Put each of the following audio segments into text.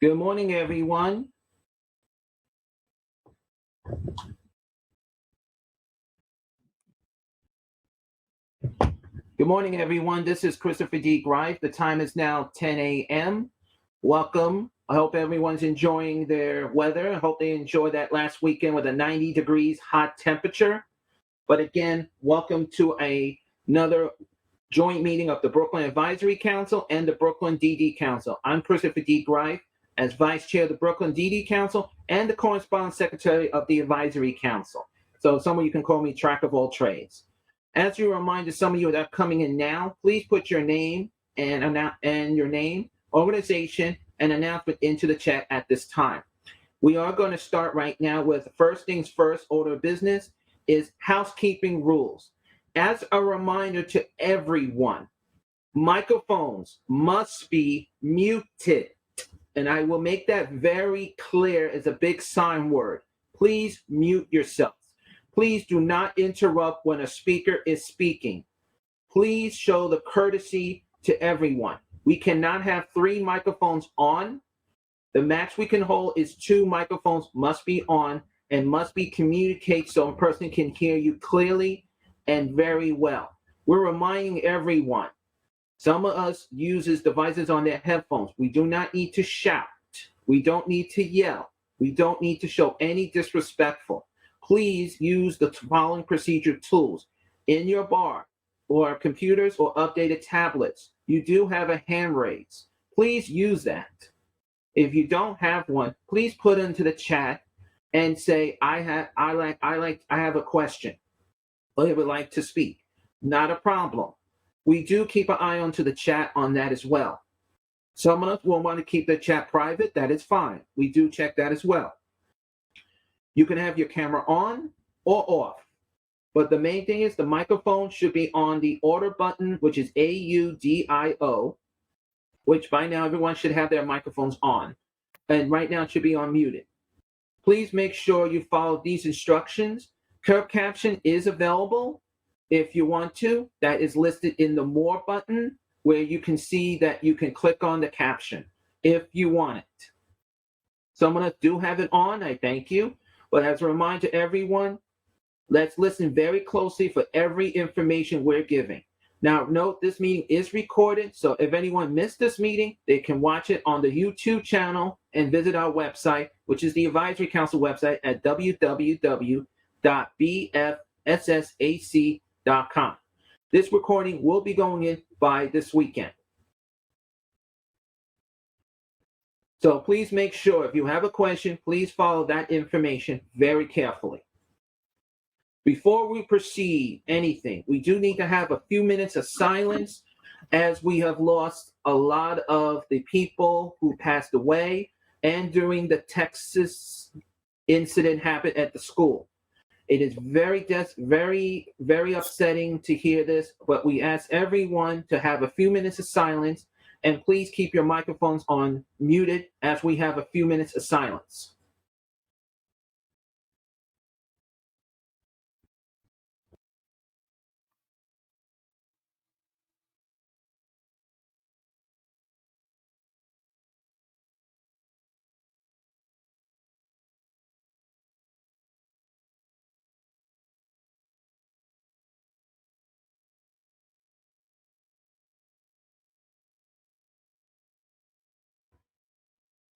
Good morning, everyone. Good morning, everyone. This is Christopher D. Greif. The time is now 10 a.m. Welcome. I hope everyone's enjoying their weather. I hope they enjoyed that last weekend with a 90 degrees hot temperature. But again, welcome to another joint meeting of the Brooklyn Advisory Council and the Brooklyn DD Council. I'm Christopher D. Greif as Vice Chair of the Brooklyn DD Council and the Corresponding Secretary of the Advisory Council. So some of you can call me Track of All Trades. As a reminder, some of you that are coming in now, please put your name and your name, organization, and announcement into the chat at this time. We are going to start right now with first things first, order of business is housekeeping rules. As a reminder to everyone, microphones must be muted. And I will make that very clear as a big sign word. Please mute yourselves. Please do not interrupt when a speaker is speaking. Please show the courtesy to everyone. We cannot have 3 microphones on. The max we can hold is 2 microphones must be on and must be communicated so a person can hear you clearly and very well. We're reminding everyone, some of us uses devices on their headphones. We do not need to shout. We don't need to yell. We don't need to show any disrespectful. Please use the following procedure tools. In your bar or computers or updated tablets, you do have a hand raise. Please use that. If you don't have one, please put it into the chat and say, I have a question. Or I would like to speak. Not a problem. We do keep an eye on to the chat on that as well. Some of us will want to keep the chat private. That is fine. We do check that as well. You can have your camera on or off. But the main thing is the microphone should be on the order button, which is AUDIO, which by now everyone should have their microphones on. And right now it should be on muted. Please make sure you follow these instructions. Curved caption is available. If you want to, that is listed in the More button where you can see that you can click on the caption if you want it. Some of us do have it on, I thank you. But as a reminder to everyone, let's listen very closely for every information we're giving. Now, note this meeting is recorded, so if anyone missed this meeting, they can watch it on the YouTube channel and visit our website, which is the Advisory Council website at www.bfssac.com. This recording will be going in by this weekend. So please make sure if you have a question, please follow that information very carefully. Before we proceed anything, we do need to have a few minutes of silence as we have lost a lot of the people who passed away and during the Texas incident happened at the school. It is very upsetting to hear this, but we ask everyone to have a few minutes of silence and please keep your microphones on muted as we have a few minutes of silence.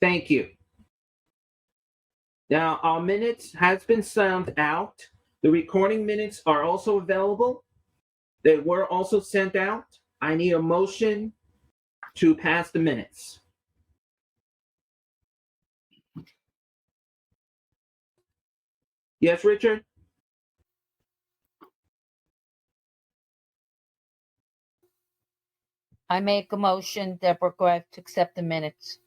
Thank you. Now, our minutes has been sent out. The recording minutes are also available. They were also sent out. I need a motion to pass the minutes. Yes, Richard? I make a motion, Deborah Greif, to accept the minutes.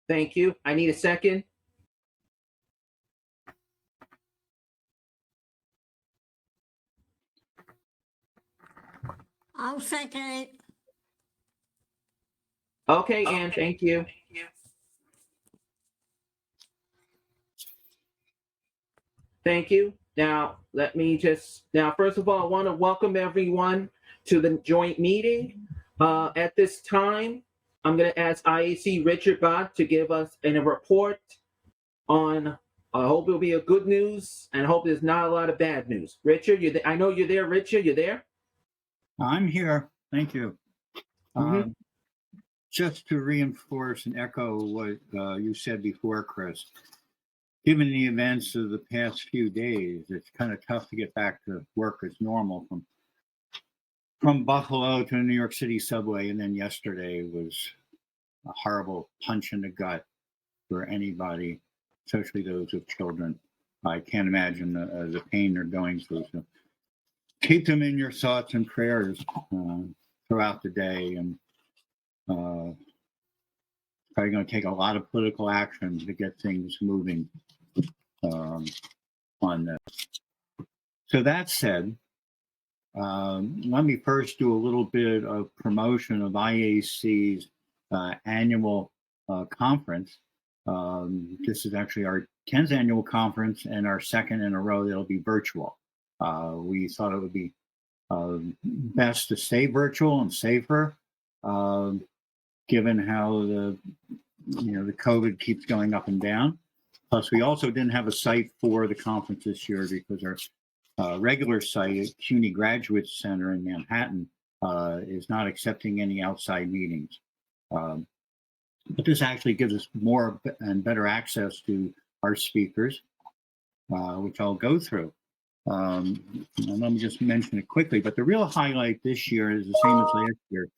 Thank you. I need a second. I'll second it. Okay, Ann, thank you. Thank you. Now, first of all, I want to welcome everyone to the joint meeting. At this time, I'm going to ask IAC Richard Bott to give us a report on. I hope it'll be a good news, and I hope there's not a lot of bad news. Richard, I know you're there. Richard, you're there? I'm here. Thank you. Mm-hmm. Just to reinforce and echo what you said before, Chris, given the events of the past few days, it's kind of tough to get back to work as normal from Buffalo to the New York City subway. And then yesterday was a horrible punch in the gut for anybody, especially those with children. I can't imagine the pain they're going through. So keep them in your thoughts and prayers throughout the day. And probably going to take a lot of political action to get things moving on this. So that said, let me first do a little bit of promotion of IAC's annual conference. This is actually our 10th annual conference and our second in a row that'll be virtual. We thought it would be best to stay virtual and safer, given how the COVID keeps going up and down. Plus, we also didn't have a site for the conference this year because our regular site, CUNY Graduate Center in Manhattan, is not accepting any outside meetings. But this actually gives us more and better access to our speakers, which I'll go through. And let me just mention it quickly, but the real highlight this year is the same as last year.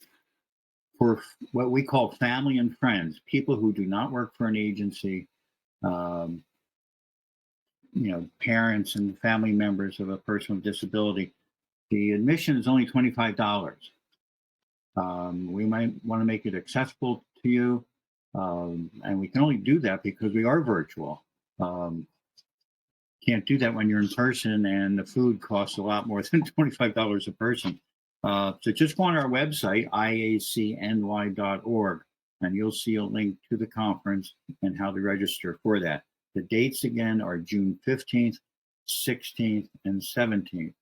For what we call family and friends, people who do not work for an agency, parents and family members of a person with disability, the admission is only $25. We might want to make it accessible to you, and we can only do that because we are virtual. Can't do that when you're in person, and the food costs a lot more than $25 a person. So just go on our website, iacny.org, and you'll see a link to the conference and how to register for that. The dates again are June 15th, 16th, and 17th.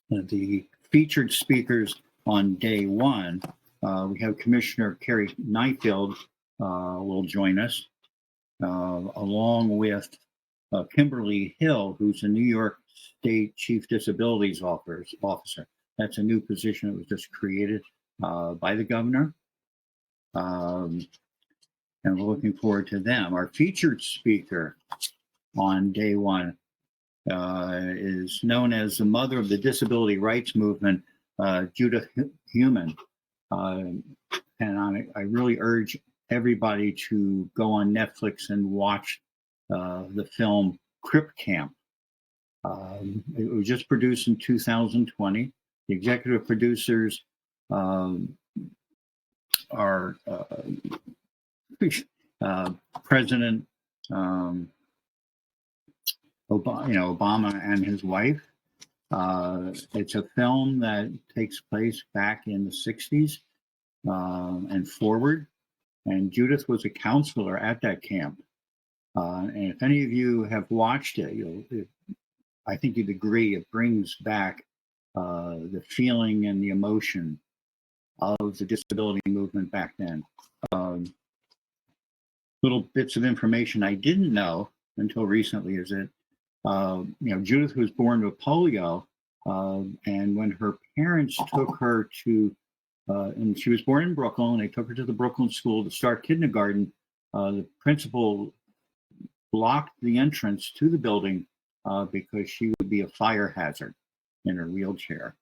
The featured speakers on day one, we have Commissioner Carrie Neifeld will join us, along with Kimberly Hill, who's a New York State Chief Disabilities Officer. That's a new position that was just created by the governor. And we're looking forward to them. Our featured speaker on day one is known as the mother of the disability rights movement, Judith Heumann. And I really urge everybody to go on Netflix and watch the film Crip Camp. It was just produced in 2020. The executive producers are President Obama and his wife. It's a film that takes place back in the 60s and forward. And Judith was a counselor at that camp. And if any of you have watched it, I think you'd agree it brings back the feeling and the emotion of the disability movement back then. Little bits of information I didn't know until recently is that Judith was born with polio, and when her parents took her to, and she was born in Brooklyn, they took her to the Brooklyn school to start kindergarten. The principal blocked the entrance to the building because she would be a fire hazard in her wheelchair.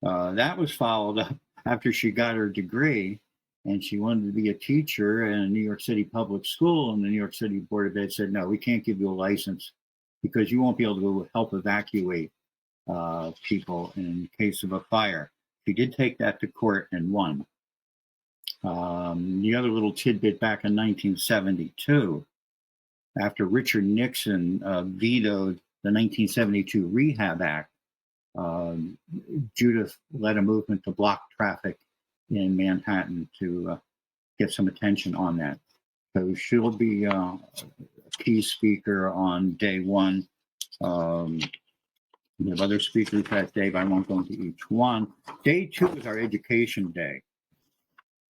That was followed up after she got her degree, and she wanted to be a teacher in a New York City public school, and the New York City Board of Ed said, no, we can't give you a license because you won't be able to help evacuate people in case of a fire. She did take that to court and won. The other little tidbit, back in 1972, after Richard Nixon vetoed the 1972 Rehab Act, Judith led a movement to block traffic in Manhattan to get some attention on that. So she'll be a key speaker on day one. We have other speakers that day, but I won't go into each one. Day two is our education day.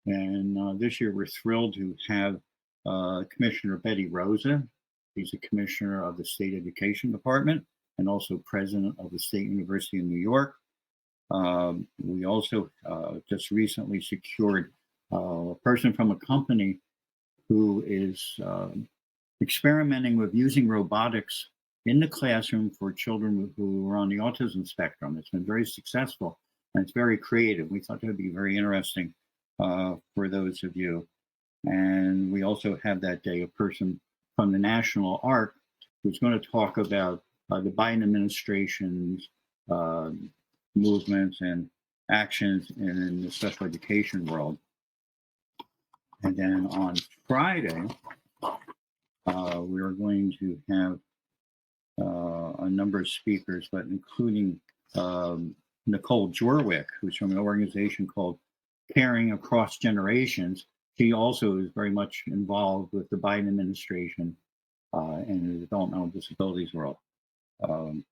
And this year we're thrilled to have Commissioner Betty Rosa. She's the Commissioner of the State Education Department and also President of the State University of New York. We also just recently secured a person from a company who is experimenting with using robotics in the classroom for children who are on the autism spectrum. It's been very successful and it's very creative. We thought that would be very interesting for those of you. And we also have that day a person from the National Arc who's going to talk about the Biden administration's movements and actions in the special education world. And then on Friday, we are going to have a number of speakers, but including Nicole Jorwick, who's from an organization called Caring Across Generations. She also is very much involved with the Biden administration and the developmental disabilities world. And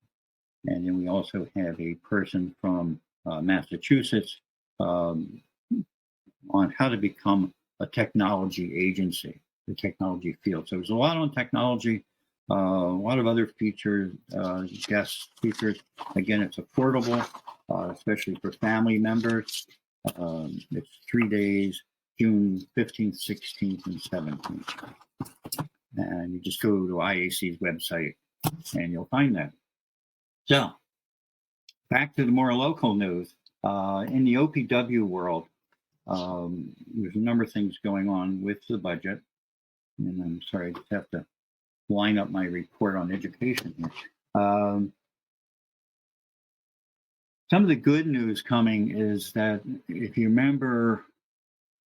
then we also have a person from Massachusetts on how to become a technology agency, the technology field. So there's a lot on technology, a lot of other features, guest speakers. Again, it's affordable, especially for family members. It's 3 days, June 15th, 16th, and 17th. And you just go to IAC's website and you'll find that. So back to the more local news. In the OPW world, there's a number of things going on with the budget. And I'm sorry, I just have to line up my report on education here. Some of the good news coming is that if you remember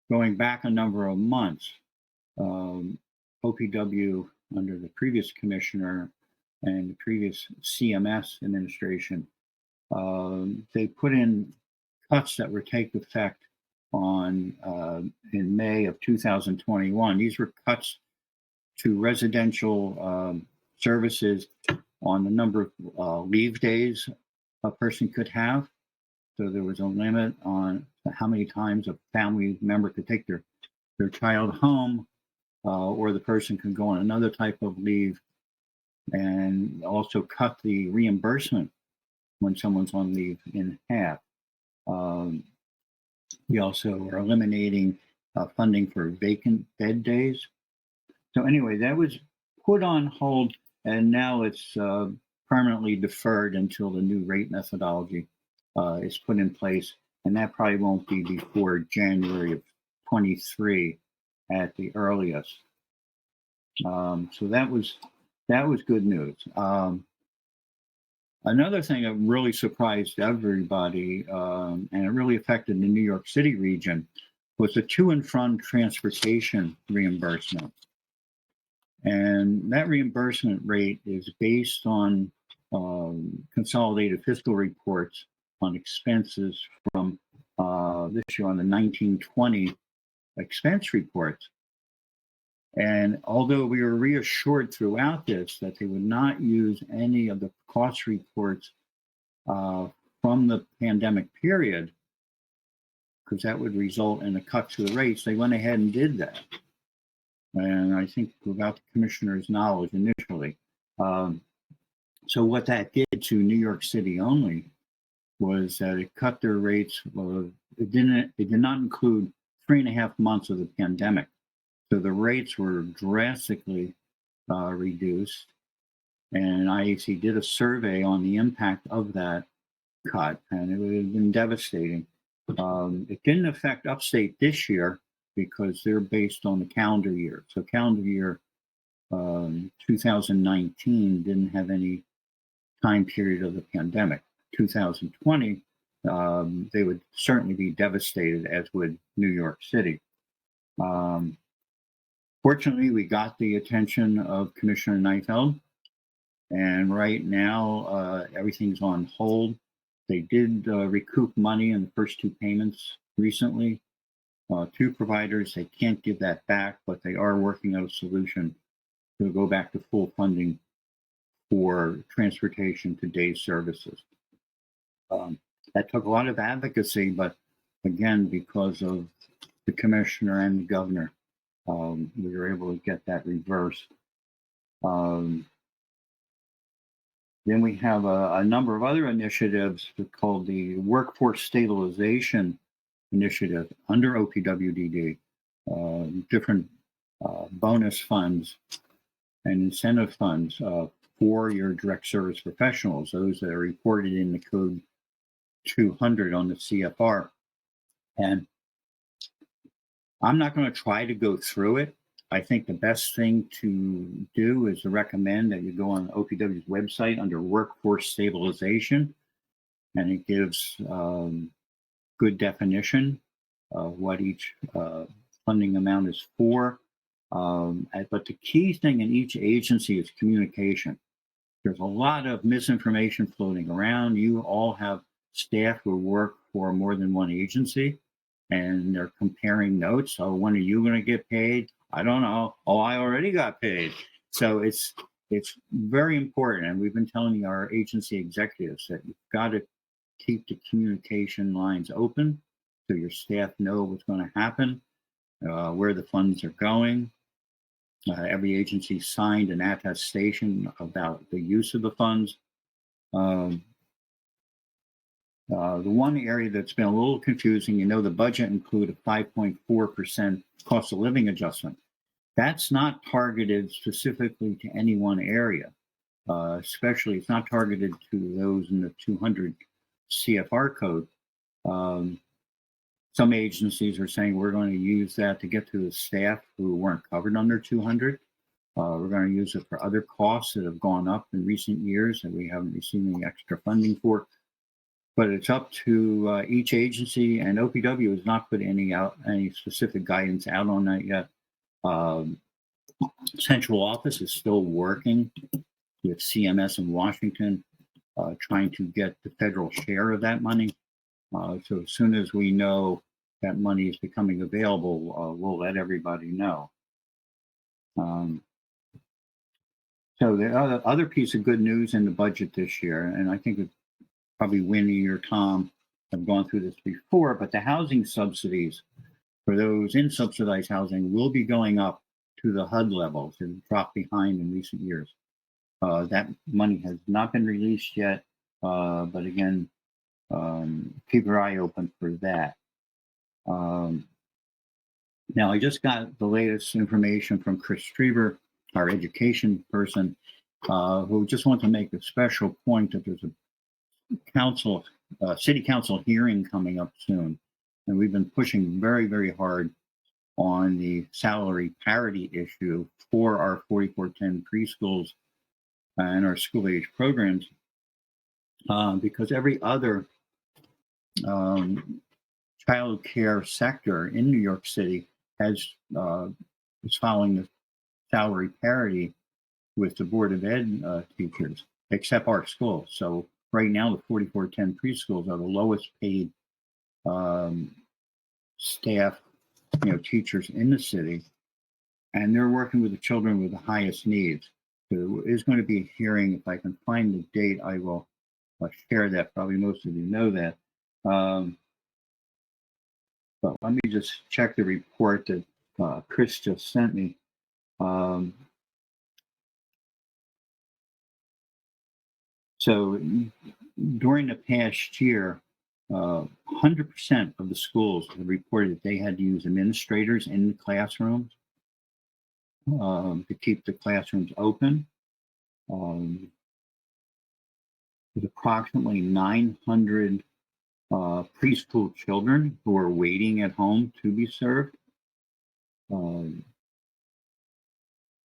going back a number of months, OPW under the previous commissioner and the previous CMS administration, they put in cuts that would take effect on in May of 2021. These were cuts to residential services on the number of leave days a person could have. So there was a limit on how many times a family member could take their child home, or the person could go on another type of leave, and also cut the reimbursement when someone's on leave in half. We also are eliminating funding for vacant bed days. So anyway, that was put on hold, and now it's permanently deferred until the new rate methodology is put in place, and that probably won't be before January of 23 at the earliest. So that was good news. Another thing that really surprised everybody, and it really affected the New York City region, was the to and from transportation reimbursement. And that reimbursement rate is based on consolidated fiscal reports on expenses from this year on the 1920 expense reports. And although we were reassured throughout this that they would not use any of the cost reports from the pandemic period, because that would result in a cut to the rates, they went ahead and did that. And I think without the commissioner's knowledge initially. So what that did to New York City only was that it cut their rates. It did not include 3.5 months of the pandemic. So the rates were drastically reduced. And IAC did a survey on the impact of that cut, and it would have been devastating. It didn't affect upstate this year because they're based on the calendar year. So calendar year 2019 didn't have any time period of the pandemic. 2020, they would certainly be devastated, as would New York City. Fortunately, we got the attention of Commissioner Neifeld, and right now everything's on hold. They did recoup money in the first 2 payments recently. 2 providers, they can't give that back, but they are working out a solution to go back to full funding for transportation to day services. That took a lot of advocacy, but again, because of the commissioner and the governor. We were able to get that reversed. Then we have a number of other initiatives called the Workforce Stabilization Initiative under OPWDD, different bonus funds and incentive funds for your direct service professionals, those that are reported in the code 200 on the CFR. And I'm not going to try to go through it. I think the best thing to do is to recommend that you go on OPW's website under Workforce Stabilization, and it gives good definition of what each funding amount is for. But the key thing in each agency is communication. There's a lot of misinformation floating around. You all have staff who work for more than one agency, and they're comparing notes. Oh, when are you going to get paid? I don't know. Oh, I already got paid. So it's very important. And we've been telling our agency executives that you've got to keep the communication lines open so your staff know what's going to happen, where the funds are going. Every agency signed an attestation about the use of the funds. The one area that's been a little confusing, the budget included a 5.4% cost of living adjustment. That's not targeted specifically to any one area. Especially, it's not targeted to those in the 200 CFR code. Some agencies are saying we're going to use that to get to the staff who weren't covered under 200. We're going to use it for other costs that have gone up in recent years that we haven't received any extra funding for. But it's up to each agency, and OPW has not put any specific guidance out on that yet. Central office is still working with CMS in Washington, trying to get the federal share of that money. So as soon as we know that money is becoming available, we'll let everybody know. So the other piece of good news in the budget this year, and I think it's probably Winnie or Tom have gone through this before, but the housing subsidies for those in subsidized housing will be going up to the HUD levels and dropped behind in recent years. That money has not been released yet, but again, keep your eye open for that. Now, I just got the latest information from Chris Strieber, our education person, who just want to make a special point that there's a city council hearing coming up soon. And we've been pushing very, very hard on the salary parity issue for our 4410 preschools and our school age programs, because every other child care sector in New York City is following the salary parity with the Board of Ed teachers, except our school. So right now, the 4410 preschools are the lowest paid staff, teachers in the city, and they're working with the children with the highest needs. So there is going to be a hearing. If I can find the date, I will share that. Probably most of you know that. But let me just check the report that Chris just sent me. So during the past year, 100% of the schools have reported that they had to use administrators in the classrooms to keep the classrooms open. There's approximately 900 preschool children who are waiting at home to be served.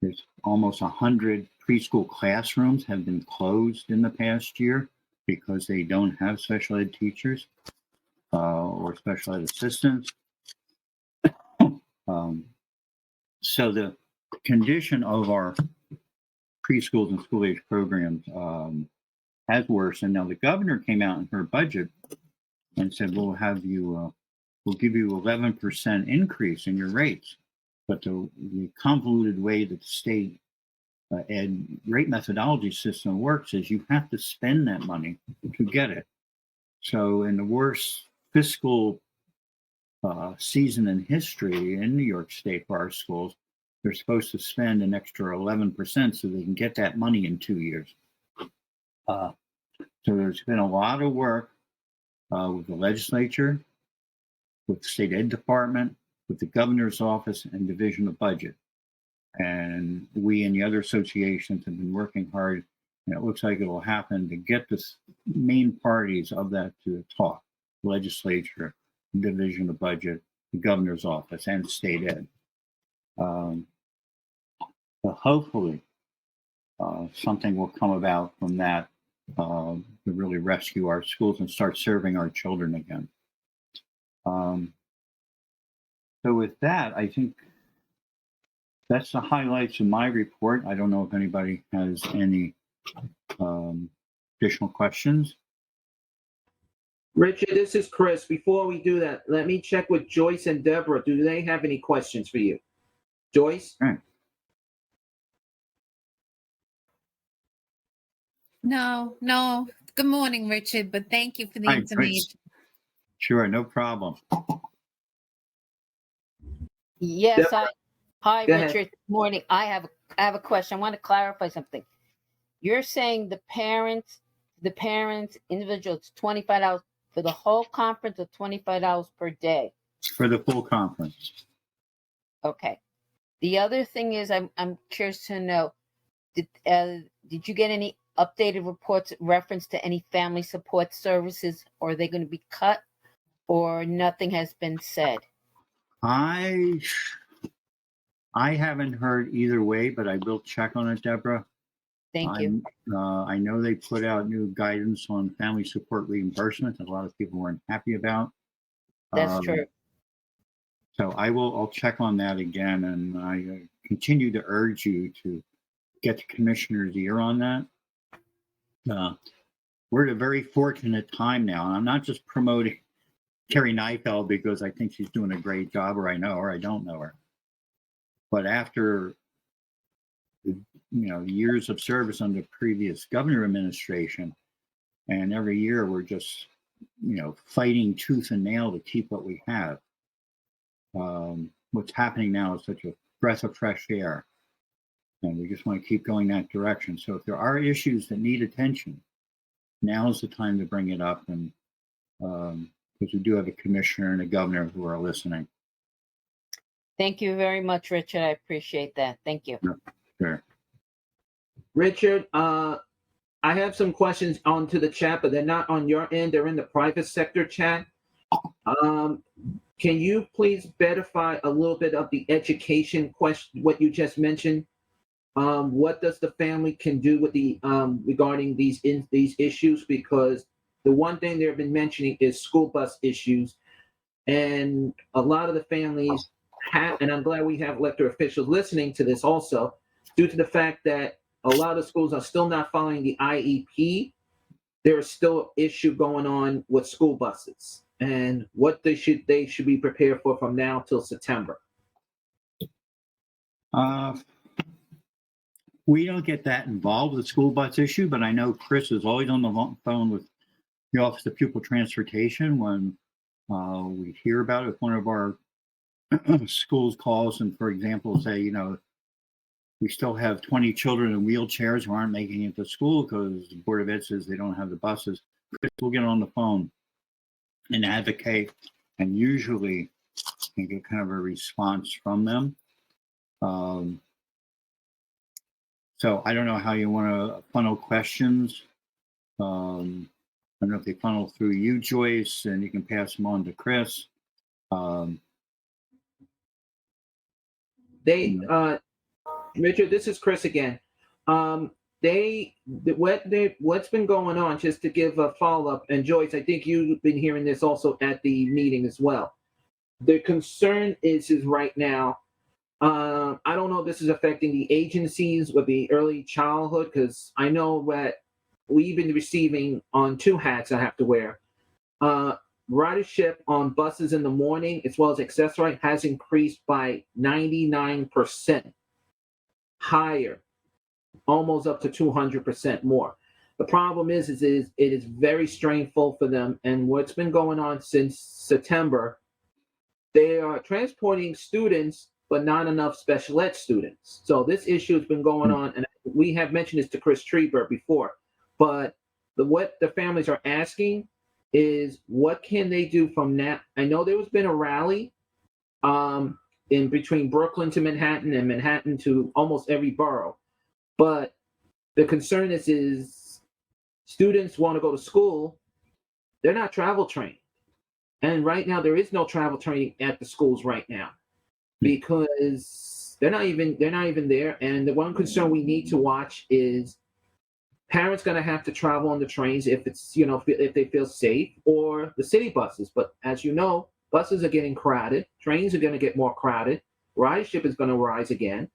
There's almost 100 preschool classrooms have been closed in the past year because they don't have special ed teachers or special ed assistants. So the condition of our preschools and school age programs has worsened. Now the governor came out in her budget and said, we'll give you 11% increase in your rates. But the convoluted way that the state ed rate methodology system works is you have to spend that money to get it. So in the worst fiscal season in history in New York State for our schools, they're supposed to spend an extra 11% so they can get that money in 2 years. So there's been a lot of work with the legislature, with the state ed department, with the governor's office and division of budget. And we and the other associations have been working hard, and it looks like it will happen to get the main parties of that to talk: legislature, division of budget, the governor's office, and state ed. But hopefully something will come about from that to really rescue our schools and start serving our children again. So with that, I think that's the highlights of my report. I don't know if anybody has any additional questions. Richard, this is Chris. Before we do that, let me check with Joyce and Deborah. Do they have any questions for you? Joyce? All right. No. Good morning, Richard, but thank you for the Hi, information. Sure, no problem. Yes, Deborah? hi, Go ahead. Richard. Morning. I have a question. I want to clarify something. You're saying the parents, individual, it's $25 for the whole conference or $25 per day? For the full conference. Okay. The other thing is, I'm curious to know, did you get any updated reports reference to any family support services? Or are they going to be cut, or nothing has been said? I haven't heard either way, but I will check on it, Deborah. Thank you. I know they put out new guidance on family support reimbursement that a lot of people weren't happy about. That's true. So I'll check on that again, and I continue to urge you to get the commissioner's ear on that. We're at a very fortunate time now, and I'm not just promoting Terry Neifeld because I think she's doing a great job, or I know her, I don't know her. But after years of service under previous governor administration, and every year we're just fighting tooth and nail to keep what we have. What's happening now is such a breath of fresh air, and we just want to keep going that direction. So if there are issues that need attention, now is the time to bring it up, and because we do have a commissioner and a governor who are listening. Thank you very much, Richard. I appreciate that. Thank you. Sure. Richard, I have some questions onto the chat, but they're not on your end. They're in the private sector chat. Can you please verify a little bit of the education question, what you just mentioned? What does the family can do with the regarding these issues? Because the one thing they've been mentioning is school bus issues, and a lot of the families have, and I'm glad we have elected officials listening to this also, due to the fact that a lot of schools are still not following the IEP. There is still an issue going on with school buses and what they should be prepared for from now till September. We don't get that involved with the school bus issue, but I know Chris is always on the phone with the Office of Pupil Transportation when we hear about it. If one of our schools calls and, for example, say, we still have 20 children in wheelchairs who aren't making it to school because the Board of Ed says they don't have the buses, Chris will get on the phone and advocate, and usually you get kind of a response from them. So I don't know how you want to funnel questions. I don't know if they funnel through you, Joyce, and you can pass them on to Chris. Richard, this is Chris again. What's been going on, just to give a follow-up, and Joyce, I think you've been hearing this also at the meeting as well. The concern is right now, I don't know if this is affecting the agencies with the early childhood, because I know that we've been receiving on two hats I have to wear. Ridership on buses in the morning, as well as access ride, has increased by 99% higher, almost up to 200% more. The problem is it is very strainful for them, and what's been going on since September, they are transporting students, but not enough special ed students. So this issue has been going on, and we have mentioned this to Chris Treber before. But what the families are asking is, what can they do from now? I know there has been a rally in between Brooklyn to Manhattan and Manhattan to almost every borough. But the concern is students want to go to school. They're not travel trained. And right now there is no travel training at the schools right now because they're not even there. And the one concern we need to watch is parents going to have to travel on the trains if it's, if they feel safe, or the city buses. But as you know, buses are getting crowded. Trains are going to get more crowded. Ridership is going to rise again.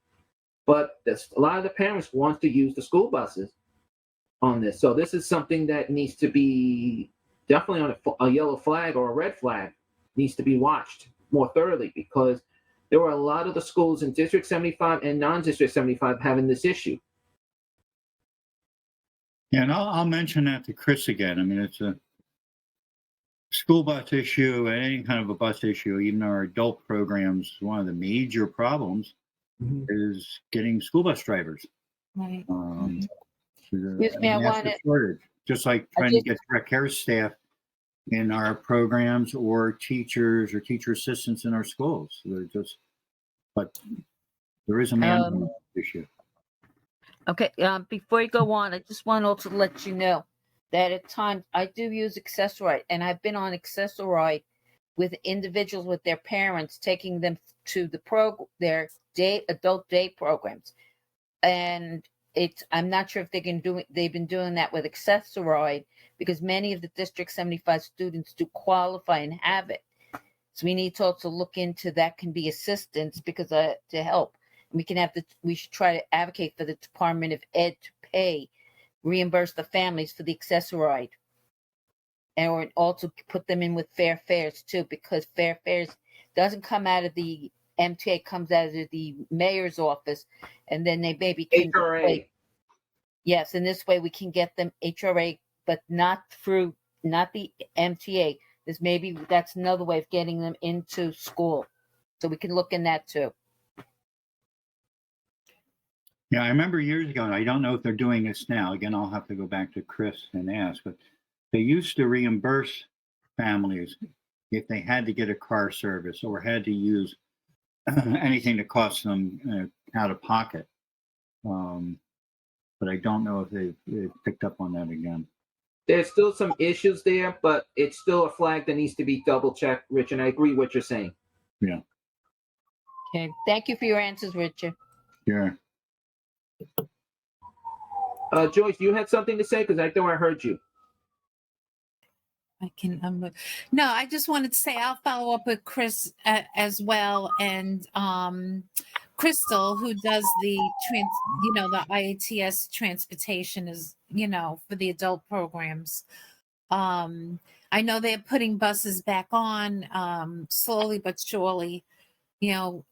But a lot of the parents want to use the school buses on this. So this is something that needs to be definitely on a yellow flag or a red flag, needs to be watched more thoroughly, because there were a lot of the schools in District 75 and non-District 75 having this issue. Yeah, and I'll mention that to Chris again. I mean, it's a school bus issue, any kind of a bus issue, even our adult programs. One of the major problems is getting school bus drivers. Right. Excuse me, I wanted shortage, just like trying to get direct care staff in our programs, or teachers or teacher assistants in our schools. But there is a manpower issue. Okay, before you go on, I just want also to let you know that at times I do use Accessoride, and I've been on Accessoride with individuals with their parents, taking them to their adult day programs. And I'm not sure if they've been doing that with Accessoride, because many of the District 75 students do qualify and have it. So we need to also look into that, can be assistance, because to help. We should try to advocate for the Department of Ed to reimburse the families for the Accessoride, or also put them in with fair fares too, because fair fares doesn't come out of the MTA, comes out of the mayor's office, and then they maybe can HRA. Yes, and this way we can get them HRA, but not the MTA. That's another way of getting them into school, so we can look in that too. Yeah, I remember years ago, and I don't know if they're doing this now. Again, I'll have to go back to Chris and ask, but they used to reimburse families if they had to get a car service or had to use anything that cost them out of pocket. But I don't know if they've picked up on that again. There's still some issues there, but it's still a flag that needs to be double checked, Rich, and I agree with what you're saying. Yeah. Okay, thank you for your answers, Richard. Sure. Joyce, you had something to say, because I thought I heard you. I can. No, I just wanted to say I'll follow up with Chris as well, and Crystal, who does the IATS transportation, is for the adult programs. I know they're putting buses back on slowly but surely.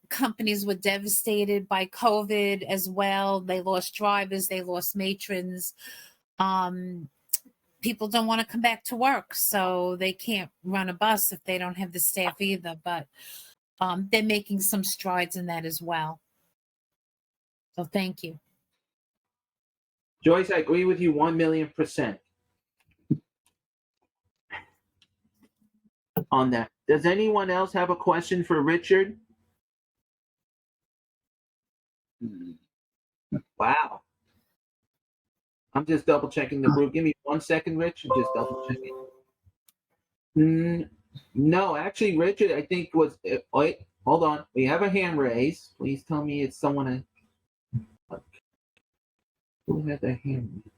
Companies were devastated by COVID as well. They lost drivers, they lost matrons. People don't want to come back to work, so they can't run a bus if they don't have the staff either. But they're making some strides in that as well. So thank you. Joyce, I agree with you 1,000,000% on that. Does anyone else have a question for Richard? Wow. I'm just double checking the group. Give me 1 second, Rich. I'm just double checking. No, actually, Richard, I think wait, hold on. We have a hand raised. Please tell me it's someone. Who had their hand raised?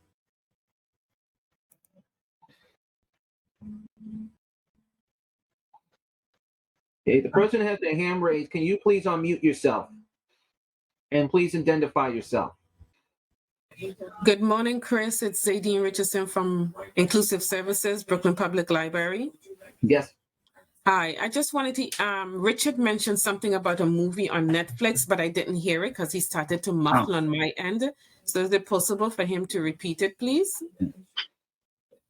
Okay, the person who has their hand raised, can you please unmute yourself? And please identify yourself. Good morning, Chris. It's Zadine Richardson from Inclusive Services, Brooklyn Public Library. Yes. Hi, I just wanted to, Richard mentioned something about a movie on Netflix, but I didn't hear it because he started to muffle on my end. So is it possible for him to repeat it, please?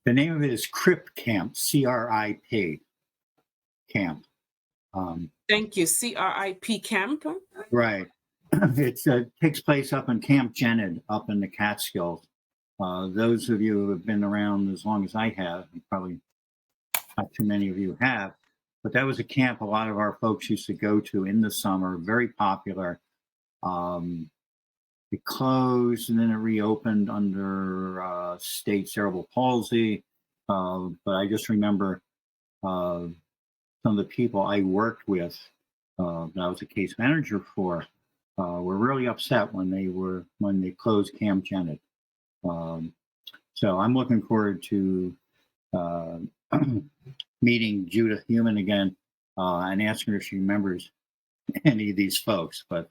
The name of it is CRIP Camp, CRIP Camp. Thank you. CRIP camp. Right. It takes place up in Camp Jened, up in the Catskills. Those of you who have been around as long as I have, and probably not too many of you have, but that was a camp a lot of our folks used to go to in the summer, very popular. It closed and then it reopened under state cerebral palsy. But I just remember some of the people I worked with, that I was a case manager for, were really upset when they closed Camp Jened. So I'm looking forward to meeting Judith Human again and asking her if she remembers any of these folks. But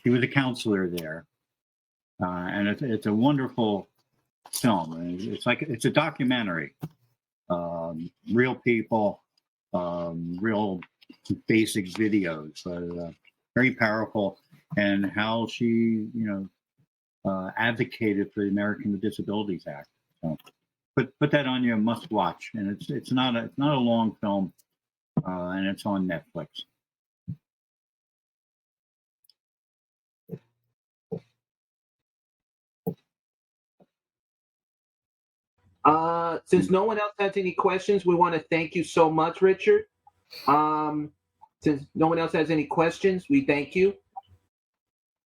she was a counselor there, and it's a wonderful film. It's a documentary, real people, real basic videos, but very powerful. And how she, advocated for the American with Disabilities Act. So put that on your must watch, and it's not a long film, and it's on Netflix. Since no one else has any questions, we want to thank you so much, Richard. Since no one else has any questions, we thank you.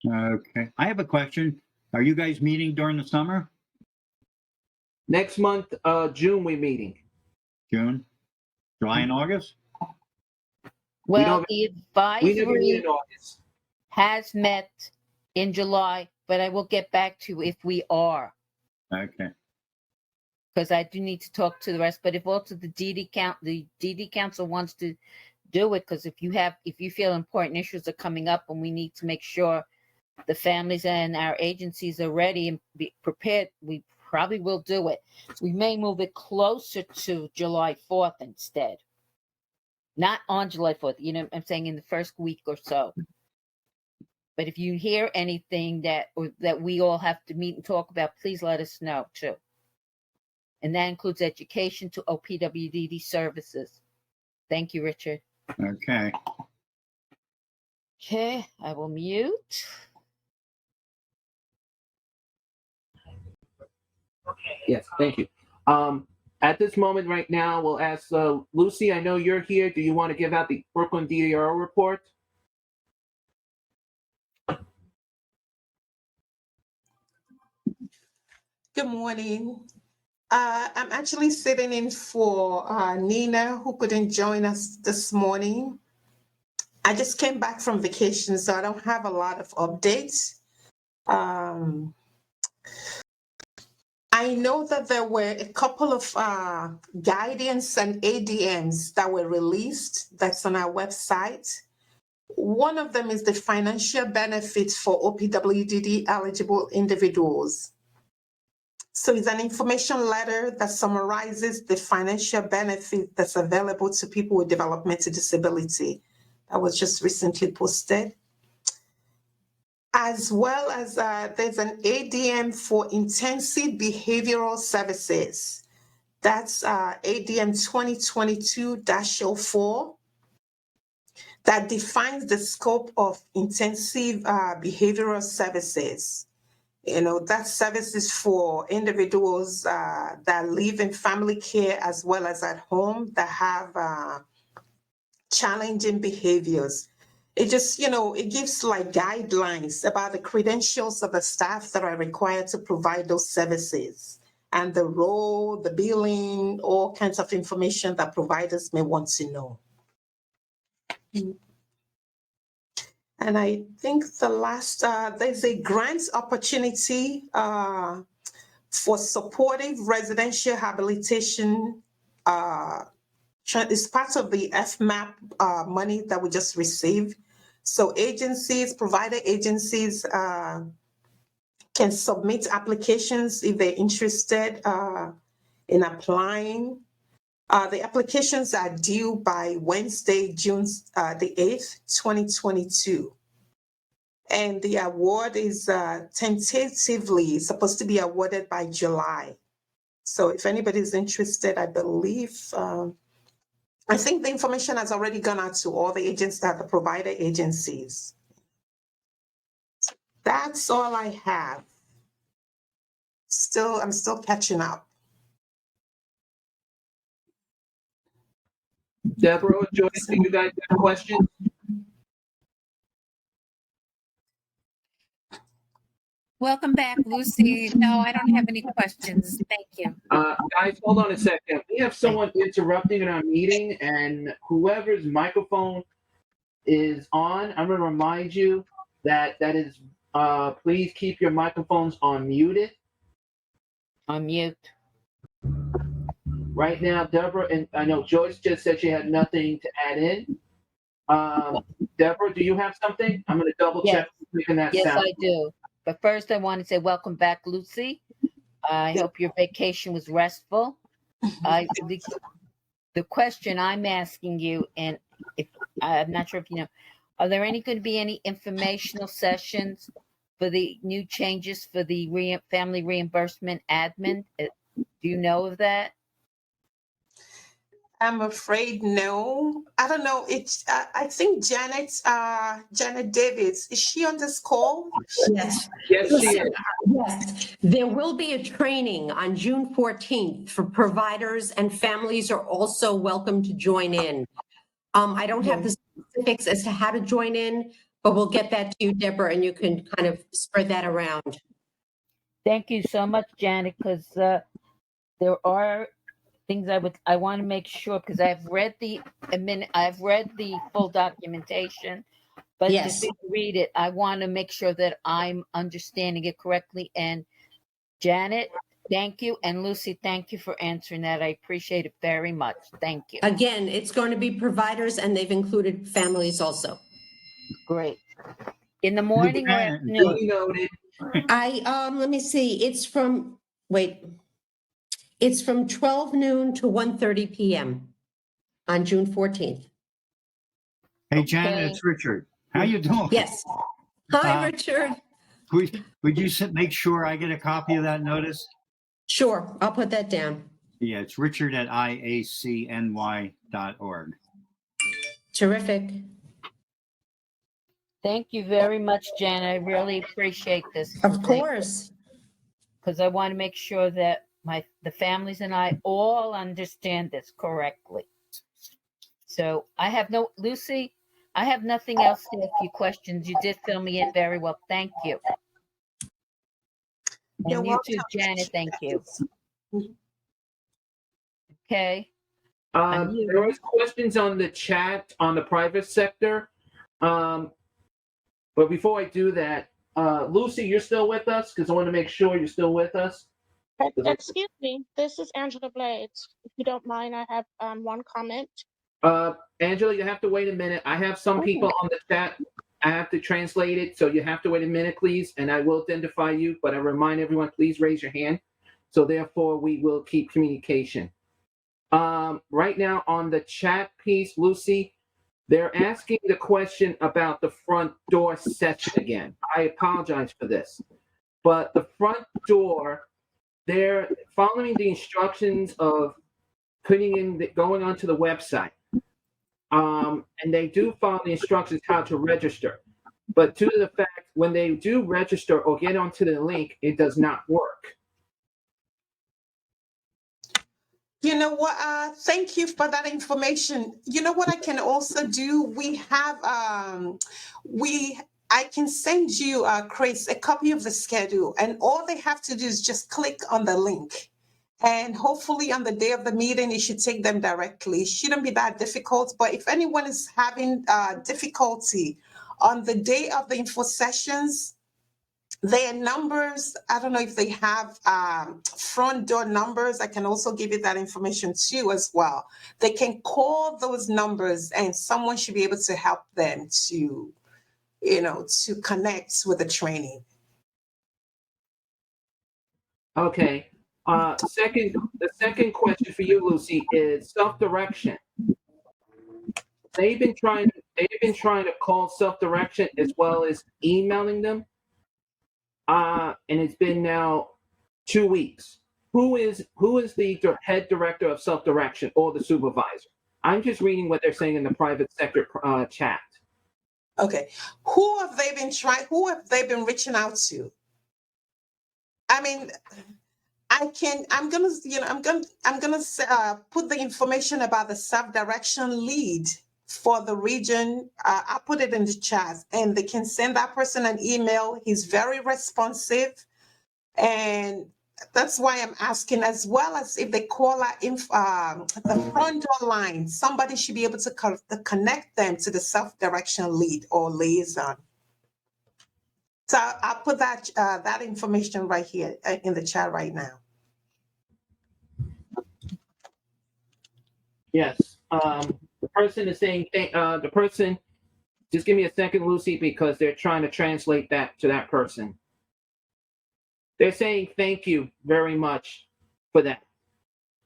Okay. I have a question. Are you guys meeting during the summer? Next month, June, we're meeting. June? July and August? Well, the We never meet advisory in August. has met in July, but I will get back to you if we are, Okay. because I do need to talk to the rest. But if also the DD Council wants to do it, because if you feel important issues are coming up and we need to make sure the families and our agencies are ready and be prepared, we probably will do it. We may move it closer to July 4th instead. Not on July 4th, I'm saying in the first week or so. But if you hear anything that we all have to meet and talk about, please let us know too. And that includes education to OPWDD services. Thank you, Richard. Okay. Okay, I will mute. Yes, thank you. At this moment right now, we'll ask Lucy, I know you're here. Do you want to give out the Brooklyn DDR report? Good morning. I'm actually sitting in for Nina, who couldn't join us this morning. I just came back from vacation, so I don't have a lot of updates. I know that there were a couple of guidance and ADMs that were released that's on our website. One of them is the financial benefits for OPWDD eligible individuals. So it's an information letter that summarizes the financial benefit that's available to people with developmental disability. That was just recently posted. As well as there's an ADM for intensive behavioral services. That's ADM 2022-04 that defines the scope of intensive behavioral services. That services for individuals that live in family care as well as at home that have challenging behaviors. It just, it gives like guidelines about the credentials of the staff that are required to provide those services and the role, the billing, all kinds of information that providers may want to know. And I think the last, there's a grant opportunity for supportive residential habilitation. It's part of the FMAP money that we just received. So provider agencies can submit applications if they're interested in applying. The applications are due by Wednesday, June the 8th, 2022. And the award is tentatively supposed to be awarded by July. So if anybody's interested, I believe I think the information has already gone out to all the agents, the provider agencies. That's all I have. I'm still catching up. Deborah or Joyce, do you guys have questions? Welcome back, Lucy. No, I don't have any questions. Thank you. Guys, hold on a second. We have someone interrupting in our meeting, and whoever's microphone is on, I'm going to remind you that is, please keep your microphones on muted. On mute. Right now, Deborah, and I know Joyce just said she had nothing to add in. Deborah, do you have something? I'm going to double check making that Yes, sound. I do. But first, I want to say welcome back, Lucy. I hope your vacation was restful. The question I'm asking you, and if I'm not sure if you know, are there going to be any informational sessions for the new changes for the family reimbursement admin? Do you know of that? I'm afraid no. I don't know. I think Janet Davids, is she on this call? Yes. Yes, she is. Yes. There will be a training on June 14th for providers, and families are also welcome to join in. I don't have the specifics as to how to join in, but we'll get that to you, Deborah, and you can kind of spread that around. Thank you so much, Janet, because there are things I want to make sure, because I've read the full documentation, but Yes. to read it, I want to make sure that I'm understanding it correctly. And Janet, thank you, and Lucy, thank you for answering that. I appreciate it very much. Thank you. Again, it's going to be providers, and they've included families also. Great. In the morning or afternoon? Duly noted. Let me see. It's from 12 noon to 1:30 p.m. on June 14th. Hey, Janet, Okay. it's Richard. How you doing? Yes. Hi, Richard. Would you make sure I get a copy of that notice? Sure, I'll put that down. Yeah, it's richard@iacny.org. Terrific. Thank you very much, Janet. I really appreciate this. Of course. Because I want to make sure that the families and I all understand this correctly. So Lucy, I have nothing else to ask you questions. You did fill me in very well. Thank you. You're And you welcome. too, Janet. Thank you. Okay. There was questions on the chat on the private sector. But before I do that, Lucy, you're still with us? Because I want to make sure you're still with us. Excuse me, this is Angela Blades. If you don't mind, I have one comment. Angela, you have to wait a minute. I have some people on the chat. I have to translate it, so you have to wait a minute, please, and I will identify you, but I remind everyone, please raise your hand. So therefore, we will keep communication. Right now on the chat piece, Lucy, they're asking the question about the front door session again. I apologize for this, but the front door, they're following the instructions of going onto the website. And they do follow the instructions how to register. But due to the fact when they do register or get onto the link, it does not work. You know what? Thank you for that information. You know what I can also do? We have, I can send you, Chris, a copy of the schedule, and all they have to do is just click on the link. And hopefully on the day of the meeting, it should take them directly. It shouldn't be that difficult. But if anyone is having difficulty on the day of the info sessions, their numbers, I don't know if they have front door numbers. I can also give you that information too as well. They can call those numbers and someone should be able to help them to connect with the training. Okay. The second question for you, Lucy, is self-direction. They've been trying to call self-direction as well as emailing them. And it's been now 2 weeks. Who is the head director of self-direction or the supervisor? I'm just reading what they're saying in the private sector chat. Okay. Who have they been reaching out to? I mean, I'm gonna put the information about the self-direction lead for the region. I'll put it in the chat, and they can send that person an email. He's very responsive, and that's why I'm asking, as well as if they call the front door line, somebody should be able to connect them to the self-direction lead or liaison. So I'll put that information right here in the chat right now. Yes. The person is saying, the person, just give me a second, Lucy, because they're trying to translate that to that person. They're saying thank you very much for that.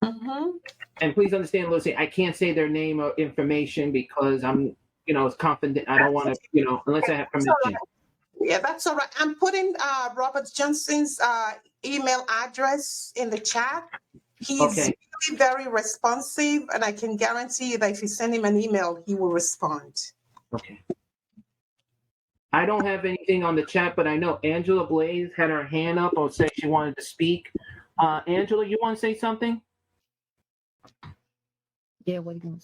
Mm-hmm. And please understand, Lucy, I can't say their name or information because I'm, it's confident. I don't want to, unless I have permission. Yeah, that's all right. I'm putting Robert Johnson's email address in the chat. He's Okay. really very responsive, and I can guarantee you that if you send him an email, he will respond. Okay. I don't have anything on the chat, but I know Angela Blaze had her hand up or said she wanted to speak. Angela, you want to say something? Yeah, what do you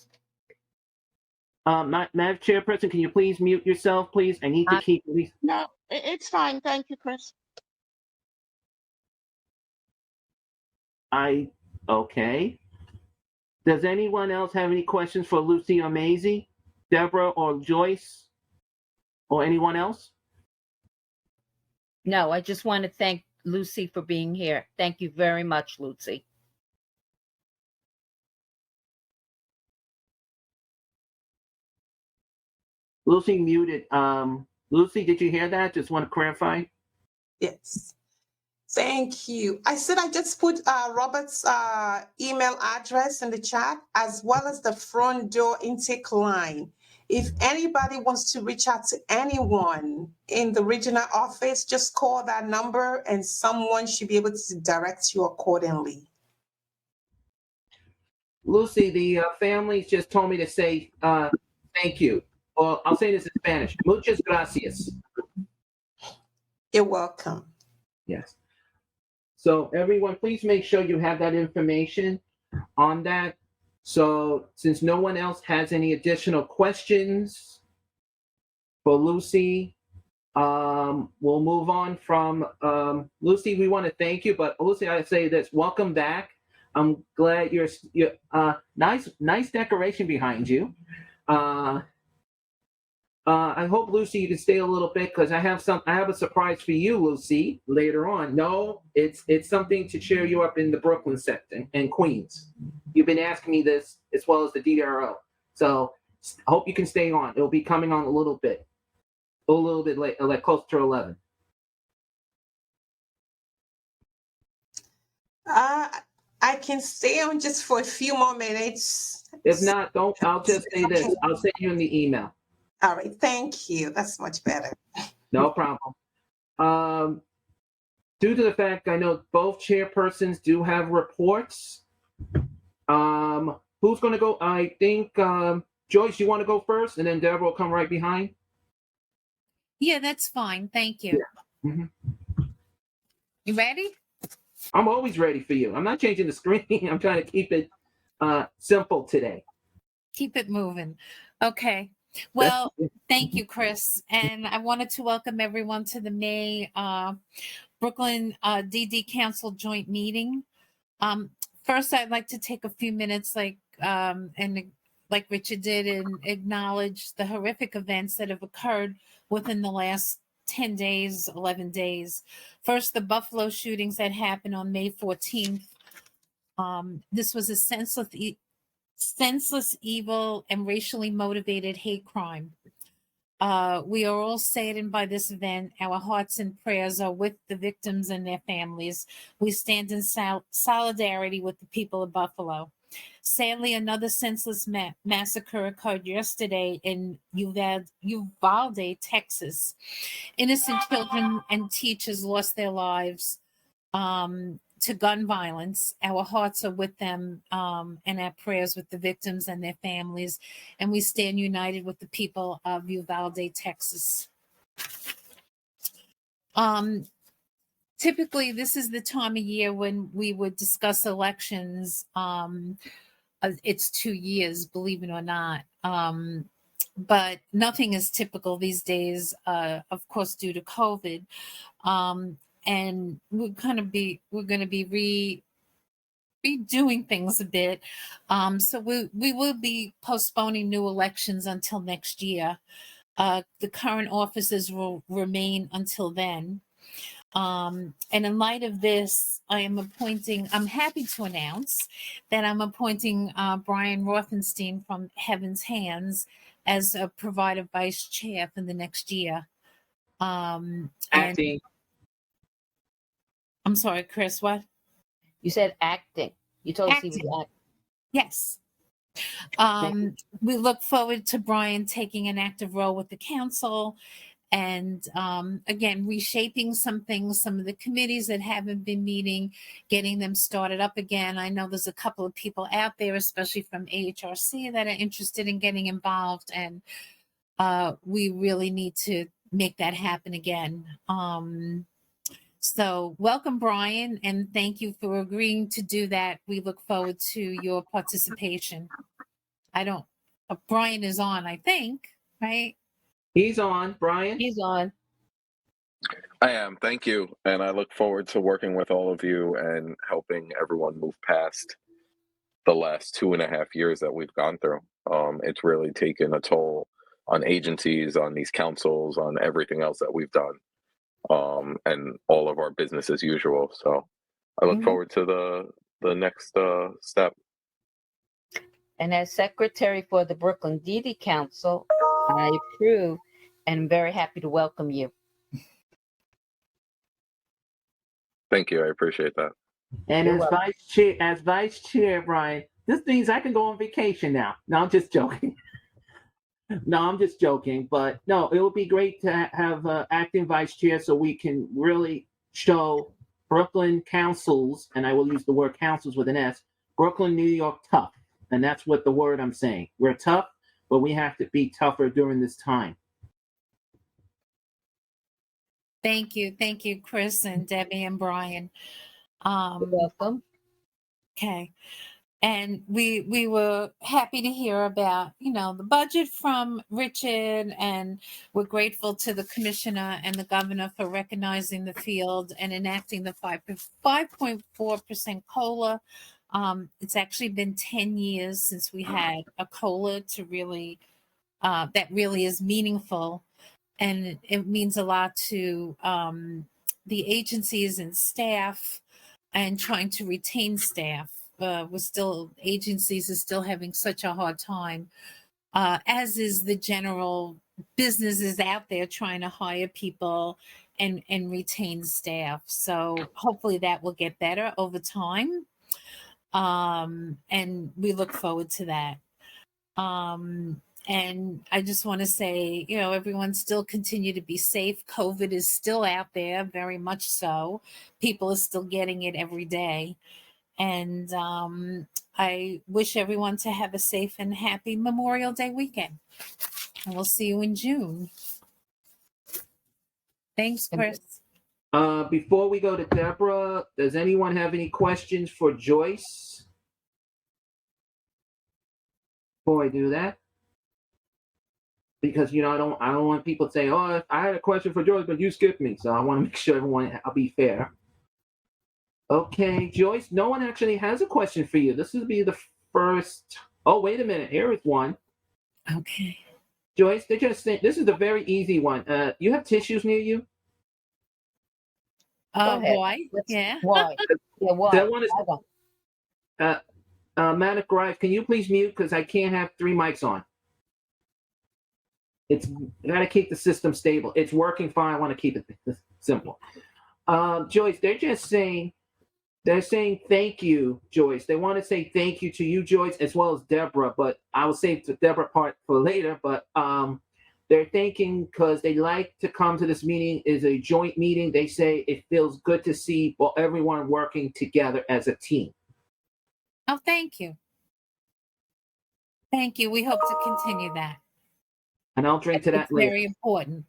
want? Madam Chairperson, can you please mute yourself, please? I need to keep at least. No, it's fine. Thank you, Chris. Okay. Does anyone else have any questions for Lucy or Maisie, Deborah or Joyce, or anyone else? No, I just want to thank Lucy for being here. Thank you very much, Lucy. Lucy muted. Lucy, did you hear that? Just want to clarify. Yes. Thank you. I said I just put Robert's email address in the chat, as well as the front door intake line. If anybody wants to reach out to anyone in the regional office, just call that number and someone should be able to direct you accordingly. Lucy, the families just told me to say thank you. Or I'll say this in Spanish. Muchas gracias. You're welcome. Yes. So everyone, please make sure you have that information on that. So since no one else has any additional questions for Lucy, we'll move on from Lucy. We want to thank you, but Lucy, I say this: welcome back. I'm glad you're nice decoration behind you. I hope, Lucy, you can stay a little bit because I have a surprise for you, Lucy, later on. No, it's something to cheer you up in the Brooklyn sector and Queens. You've been asking me this as well as the DRO. So I hope you can stay on. It'll be coming on a little bit late, like close to 11. I can stay on just for a few more minutes. If not, don't. I'll just say this. I'll send you in the email. All right, thank you. That's much better. No problem. Due to the fact I know both chairpersons do have reports, who's going to go? I think, Joyce, you want to go first, and then Deborah will come right behind? Yeah, that's fine. Thank you. Yeah. Mm-hmm. You ready? I'm always ready for you. I'm not changing the screen. I'm trying to keep it simple today. Keep it moving. Okay. Well, thank you, Chris. And I wanted to welcome everyone to the May Brooklyn DD Council joint meeting. First, I'd like to take a few minutes, like Richard did, and acknowledge the horrific events that have occurred within the last 10 days, 11 days. First, the Buffalo shootings that happened on May 14th. This was a senseless, evil, and racially motivated hate crime. We are all saddened by this event. Our hearts and prayers are with the victims and their families. We stand in solidarity with the people of Buffalo. Sadly, another senseless massacre occurred yesterday in Uvalde, Texas. Innocent children and teachers lost their lives to to gun violence. Our hearts are with them, and our prayers with the victims and their families. And we stand united with the people of Uvalde, Texas. Typically, this is the time of year when we would discuss elections. It's 2 years, believe it or not. But nothing is typical these days, of course, due to COVID. And we're going to be redoing things a bit. So we will be postponing new elections until next year. The current officers will remain until then. And in light of this, I'm happy to announce that I'm appointing Brian Rothenstein from Heaven's Hands as a provider vice chair for the next year. Acting. I'm sorry, Chris, what? You said acting. You told us he was acting. Yes. We look forward to Brian taking an active role with the council and again, reshaping some things, some of the committees that haven't been meeting, getting them started up again. I know there's a couple of people out there, especially from AHRC, that are interested in getting involved, and we really need to make that happen again. So welcome, Brian, and thank you for agreeing to do that. We look forward to your participation. Brian is on, I think, right? He's on, Brian. He's on. I am. Thank you. And I look forward to working with all of you and helping everyone move past the last 2.5 years that we've gone through. It's really taken a toll on agencies, on these councils, on everything else that we've done, and all of our business as usual. So I look forward to the next step. And as secretary for the Brooklyn DD Council, I approve and I'm very happy to welcome you. Thank you. I appreciate that. And You're as vice chair, Brian, this means I can go on vacation now. No, I'm just joking. But no, it would be great to have acting vice chair so we can really show Brooklyn councils, and I will use the word councils with an S, Brooklyn, New York tough. And that's what the word I'm saying. We're tough, but we have to be tougher during this time. Thank you, Chris and Debbie and Brian. You're welcome. Okay. And we were happy to hear about, the budget from Richard, and we're grateful to the commissioner and the governor for recognizing the field and enacting the 5.4% COLA. It's actually been 10 years since we had a COLA to really, that really is meaningful. And it means a lot to the agencies and staff and trying to retain staff. Agencies are still having such a hard time, as is the general businesses out there trying to hire people and retain staff. So hopefully that will get better over time. And we look forward to that. And I just want to say, everyone still continue to be safe. COVID is still out there, very much so. People are still getting it every day. And I wish everyone to have a safe and happy Memorial Day weekend. And we'll see you in June. Thanks, Chris. Before we go to Deborah, does anyone have any questions for Joyce? Before I do that? Because I don't want people to say, "Oh, I had a question for Joyce, but you skipped me." So I want to make sure I'll be fair. Okay, Joyce, no one actually has a question for you. This will be the first. Oh, wait a minute. Here is one. Okay. Joyce, they're just saying this is a very easy one. You have tissues near you? Why? Yeah. Why? Yeah, why? Manic Grive, can you please mute? Because I can't have 3 mics on. I gotta keep the system stable. It's working fine. I want to keep it simple. Joyce, they're saying thank you, Joyce. They want to say thank you to you, Joyce, as well as Deborah. But I will save the Deborah part for later. But They're thinking because they like to come to this meeting is a joint meeting. They say it feels good to see everyone working together as a team. Oh, thank you. Thank you. We hope to continue that. And I'll drink to that It's later. very important.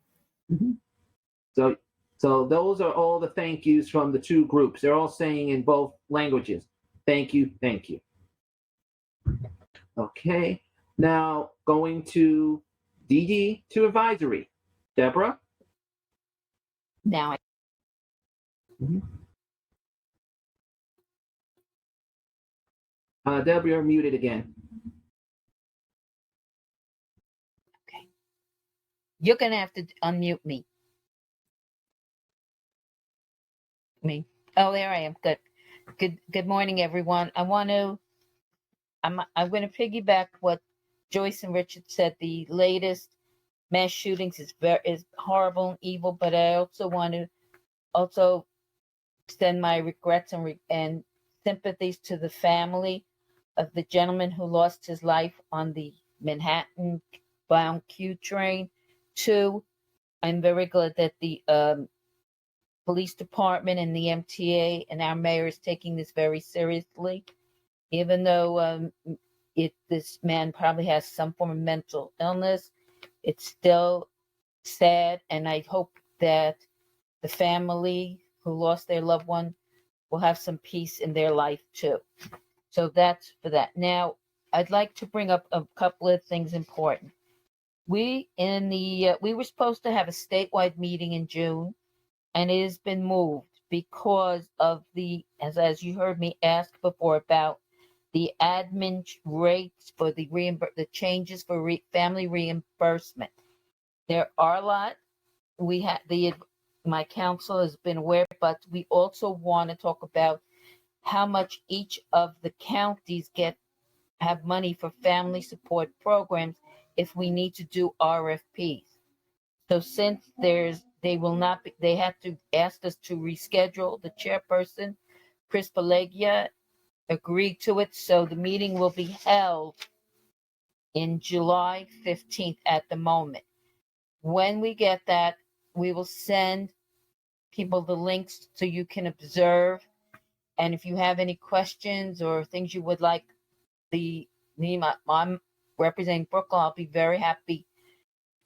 So those are all the thank yous from the two groups. They're all saying in both languages, thank you, thank you. Okay, now going to DD to advisory. Deborah? Now, Deborah, you're muted again. okay. You're going to have to unmute me. Oh, there I am. Good morning, everyone. I'm going to piggyback what Joyce and Richard said. The latest mass shootings is horrible and evil, but I also want to extend my regrets and sympathies to the family of the gentleman who lost his life on the Manhattan bound Q train. Two, I'm very glad that the police department and the MTA and our mayor is taking this very seriously, even though this man probably has some form of mental illness. It's still sad, and I hope that the family who lost their loved one will have some peace in their life too. So that's for that. Now, I'd like to bring up a couple of things important. We were supposed to have a statewide meeting in June, and it has been moved because of as you heard me ask before about the admin rates for the changes for family reimbursement. There are a lot. My council has been aware, but we also want to talk about how much each of the counties have money for family support programs if we need to do RFPs. So since they have to ask us to reschedule. The chairperson, Chris Pelagia, agreed to it. So the meeting will be held in July 15th at the moment. When we get that, we will send people the links so you can observe. And if you have any questions or things you would like I'm representing Brooklyn, I'll be very happy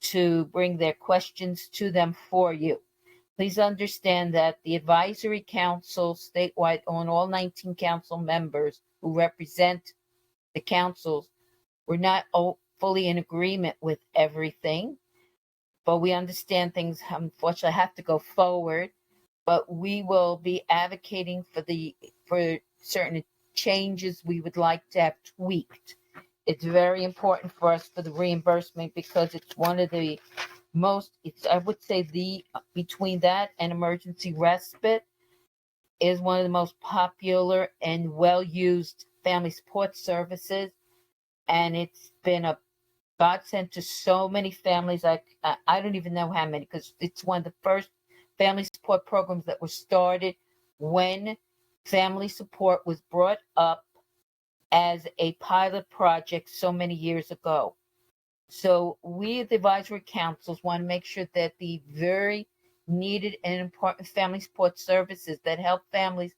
to bring their questions to them for you. Please understand that the advisory council statewide on all 19 council members who represent the councils, we're not fully in agreement with everything, but we understand things unfortunately have to go forward. But we will be advocating for certain changes we would like to have tweaked. It's very important for us for the reimbursement because it's one of the I would say between that and emergency respite is one of the most popular and well-used family support services. And it's been a godsend to so many families. I don't even know how many, because it's one of the first family support programs that were started when family support was brought up as a pilot project so many years ago. So we, the advisory councils, want to make sure that the very needed and important family support services that help families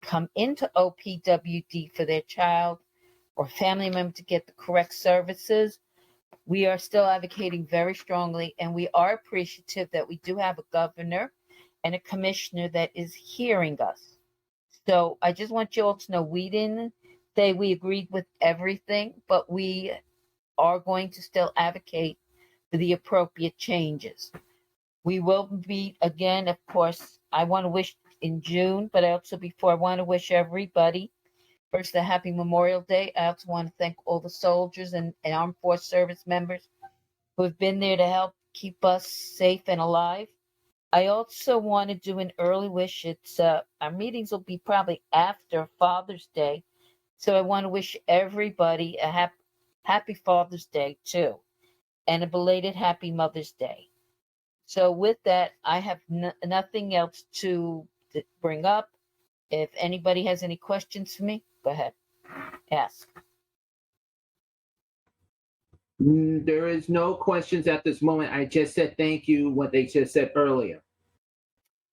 come into OPWD for their child or family member to get the correct services, we are still advocating very strongly, and we are appreciative that we do have a governor and a commissioner that is hearing us. So I just want you all to know we didn't say we agreed with everything, but we are going to still advocate for the appropriate changes. We will meet again, of course. I want to wish in June, but I want to wish everybody first a happy Memorial Day. I also want to thank all the soldiers and armed force service members who have been there to help keep us safe and alive. I also want to do an early wish. Our meetings will be probably after Father's Day, so I want to wish everybody a happy Father's Day too, and a belated happy Mother's Day. So with that, I have nothing else to bring up. If anybody has any questions for me, go ahead, ask. There is no questions at this moment. I just said thank you, what they just said earlier.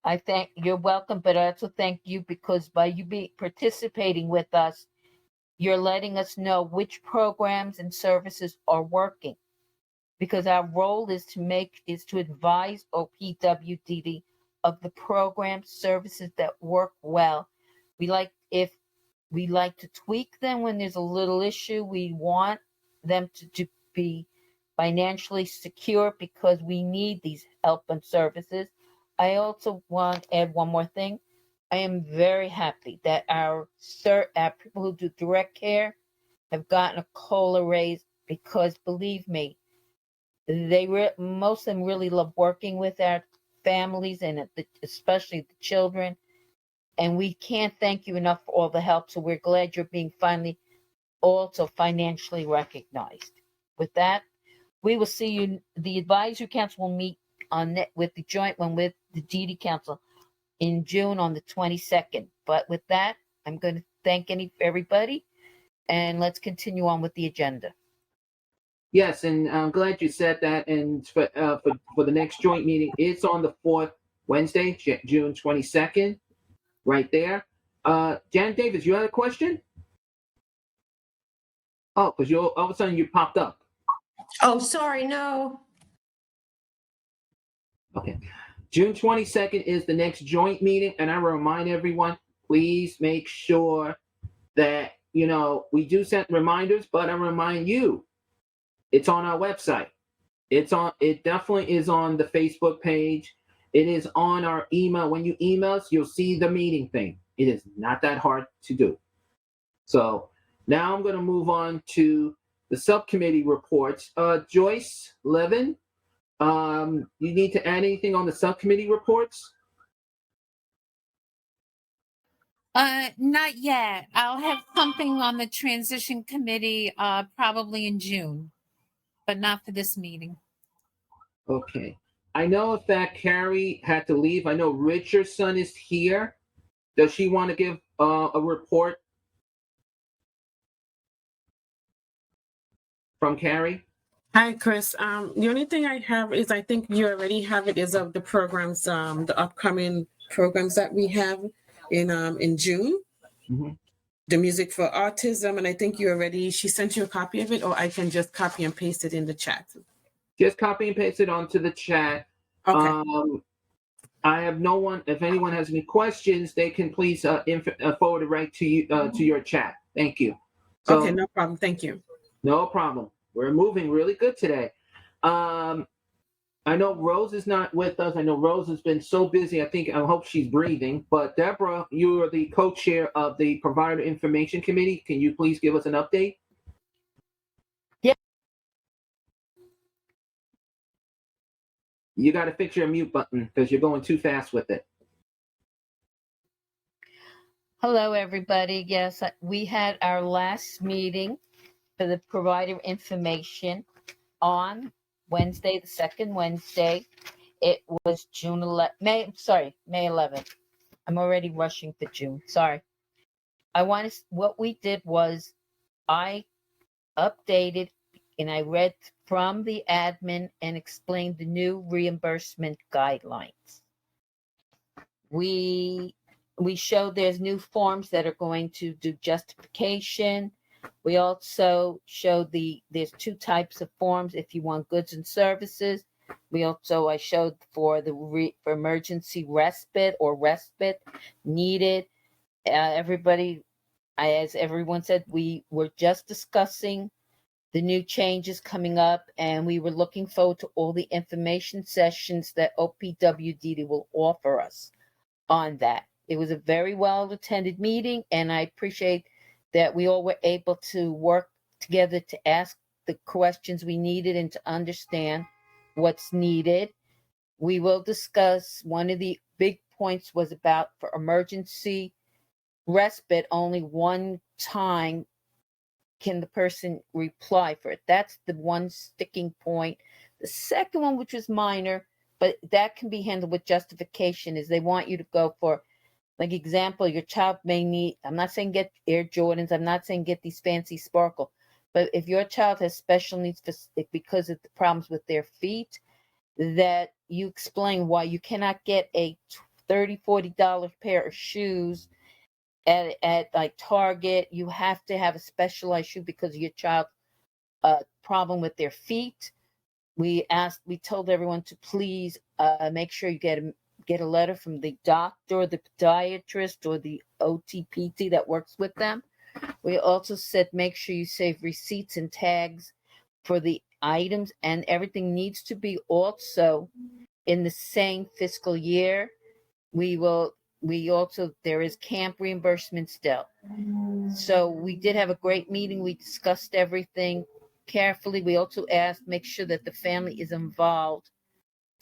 I thank you're welcome, but I also thank you because by you participating with us, you're letting us know which programs and services are working. Because our role is to advise OPWDD of the programs, services that work well. We like to tweak them when there's a little issue. We want them to be financially secure because we need these help and services. I also want to add one more thing. I am very happy that our people who do direct care have gotten a COLA raise because believe me, most of them really love working with our families and especially the children. And we can't thank you enough for all the help. So we're glad you're being finally also financially recognized. With that, we will see you. The advisory council will meet with the joint one with the DD council in June on the 22nd. But with that, I'm going to thank everybody, and let's continue on with the agenda. Yes, and I'm glad you said that. And for the next joint meeting, it's on the 4th Wednesday, June 22nd, right there. Jan Davis, you had a question? Oh, because all of a sudden you popped up. Oh, sorry, no. Okay. June 22nd is the next joint meeting, and I remind everyone, please make sure that, we do send reminders, but I remind you, it's on our website. It definitely is on the Facebook page. It is on our email. When you email us, you'll see the meeting thing. It is not that hard to do. So now I'm going to move on to the subcommittee reports. Joyce Levin, you need to add anything on the subcommittee reports? Not yet. I'll have something on the transition committee probably in June, but not for this meeting. Okay. I know that Carrie had to leave. I know Richardson is here. Does she want to give a report from Carrie? Hi, Chris. The only thing I have is I think you already have it is of the programs, the upcoming programs that we have in June. Mm-hmm. The music for autism, and I think she sent you a copy of it, or I can just copy and paste it in the chat. Just copy and paste it onto the chat. Okay. I have no one. If anyone has any questions, they can please forward it right to you to your chat. Thank you. So, okay, no problem. Thank you. No problem. We're moving really good today. I know Rose is not with us. I know Rose has been so busy. I hope she's breathing. But Deborah, you are the co-chair of the Provider Information Committee. Can you please give us an update? Yeah. You got to fix your mute button because you're going too fast with it. Hello, everybody. Yes, we had our last meeting for the provider information on Wednesday, the second Wednesday. It was May 11th. I'm already rushing for June. Sorry. What we did was I updated and I read from the admin and explained the new reimbursement guidelines. We showed there's new forms that are going to do justification. We also showed there's two types of forms if you want goods and services. I showed for emergency respite or respite needed. As everyone said, we were just discussing the new changes coming up, and we were looking forward to all the information sessions that OPWDD will offer us on that. It was a very well attended meeting, and I appreciate that we all were able to work together to ask the questions we needed and to understand what's needed. We will discuss, one of the big points was about for emergency respite, only one time can the person reply for it. That's the one sticking point. The second one, which was minor, but that can be handled with justification, is they want you to go for, like example, your child may need, I'm not saying get Air Jordans, I'm not saying get these fancy sparkle, But if your child has special needs because of the problems with their feet, that you explain why you cannot get a $30-$40 pair of shoes at like Target. You have to have a specialized shoe because of your child's problem with their feet. We told everyone to please make sure you get a letter from the doctor or the pediatrist or the OTPT that works with them. We also said make sure you save receipts and tags for the items, and everything needs to be also in the same fiscal year. There is camp reimbursement still. So we did have a great meeting. We discussed everything carefully. We also asked, make sure that the family is involved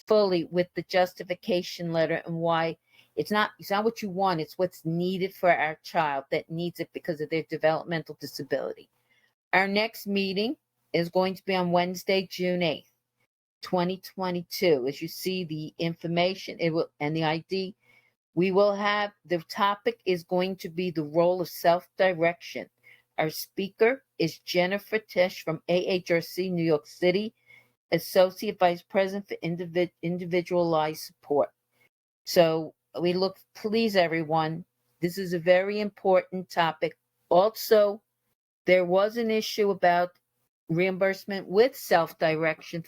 fully with the justification letter and why it's not what you want, it's what's needed for our child that needs it because of their developmental disability. Our next meeting is going to be on Wednesday, June 8th, 2022. As you see the information, and the ID, we will have, the topic is going to be the role of self-direction. Our speaker is Jennifer Tisch from AHRC, New York City, Associate Vice President for Individualized Support. So please everyone, this is a very important topic. Also, there was an issue about reimbursement with self-direction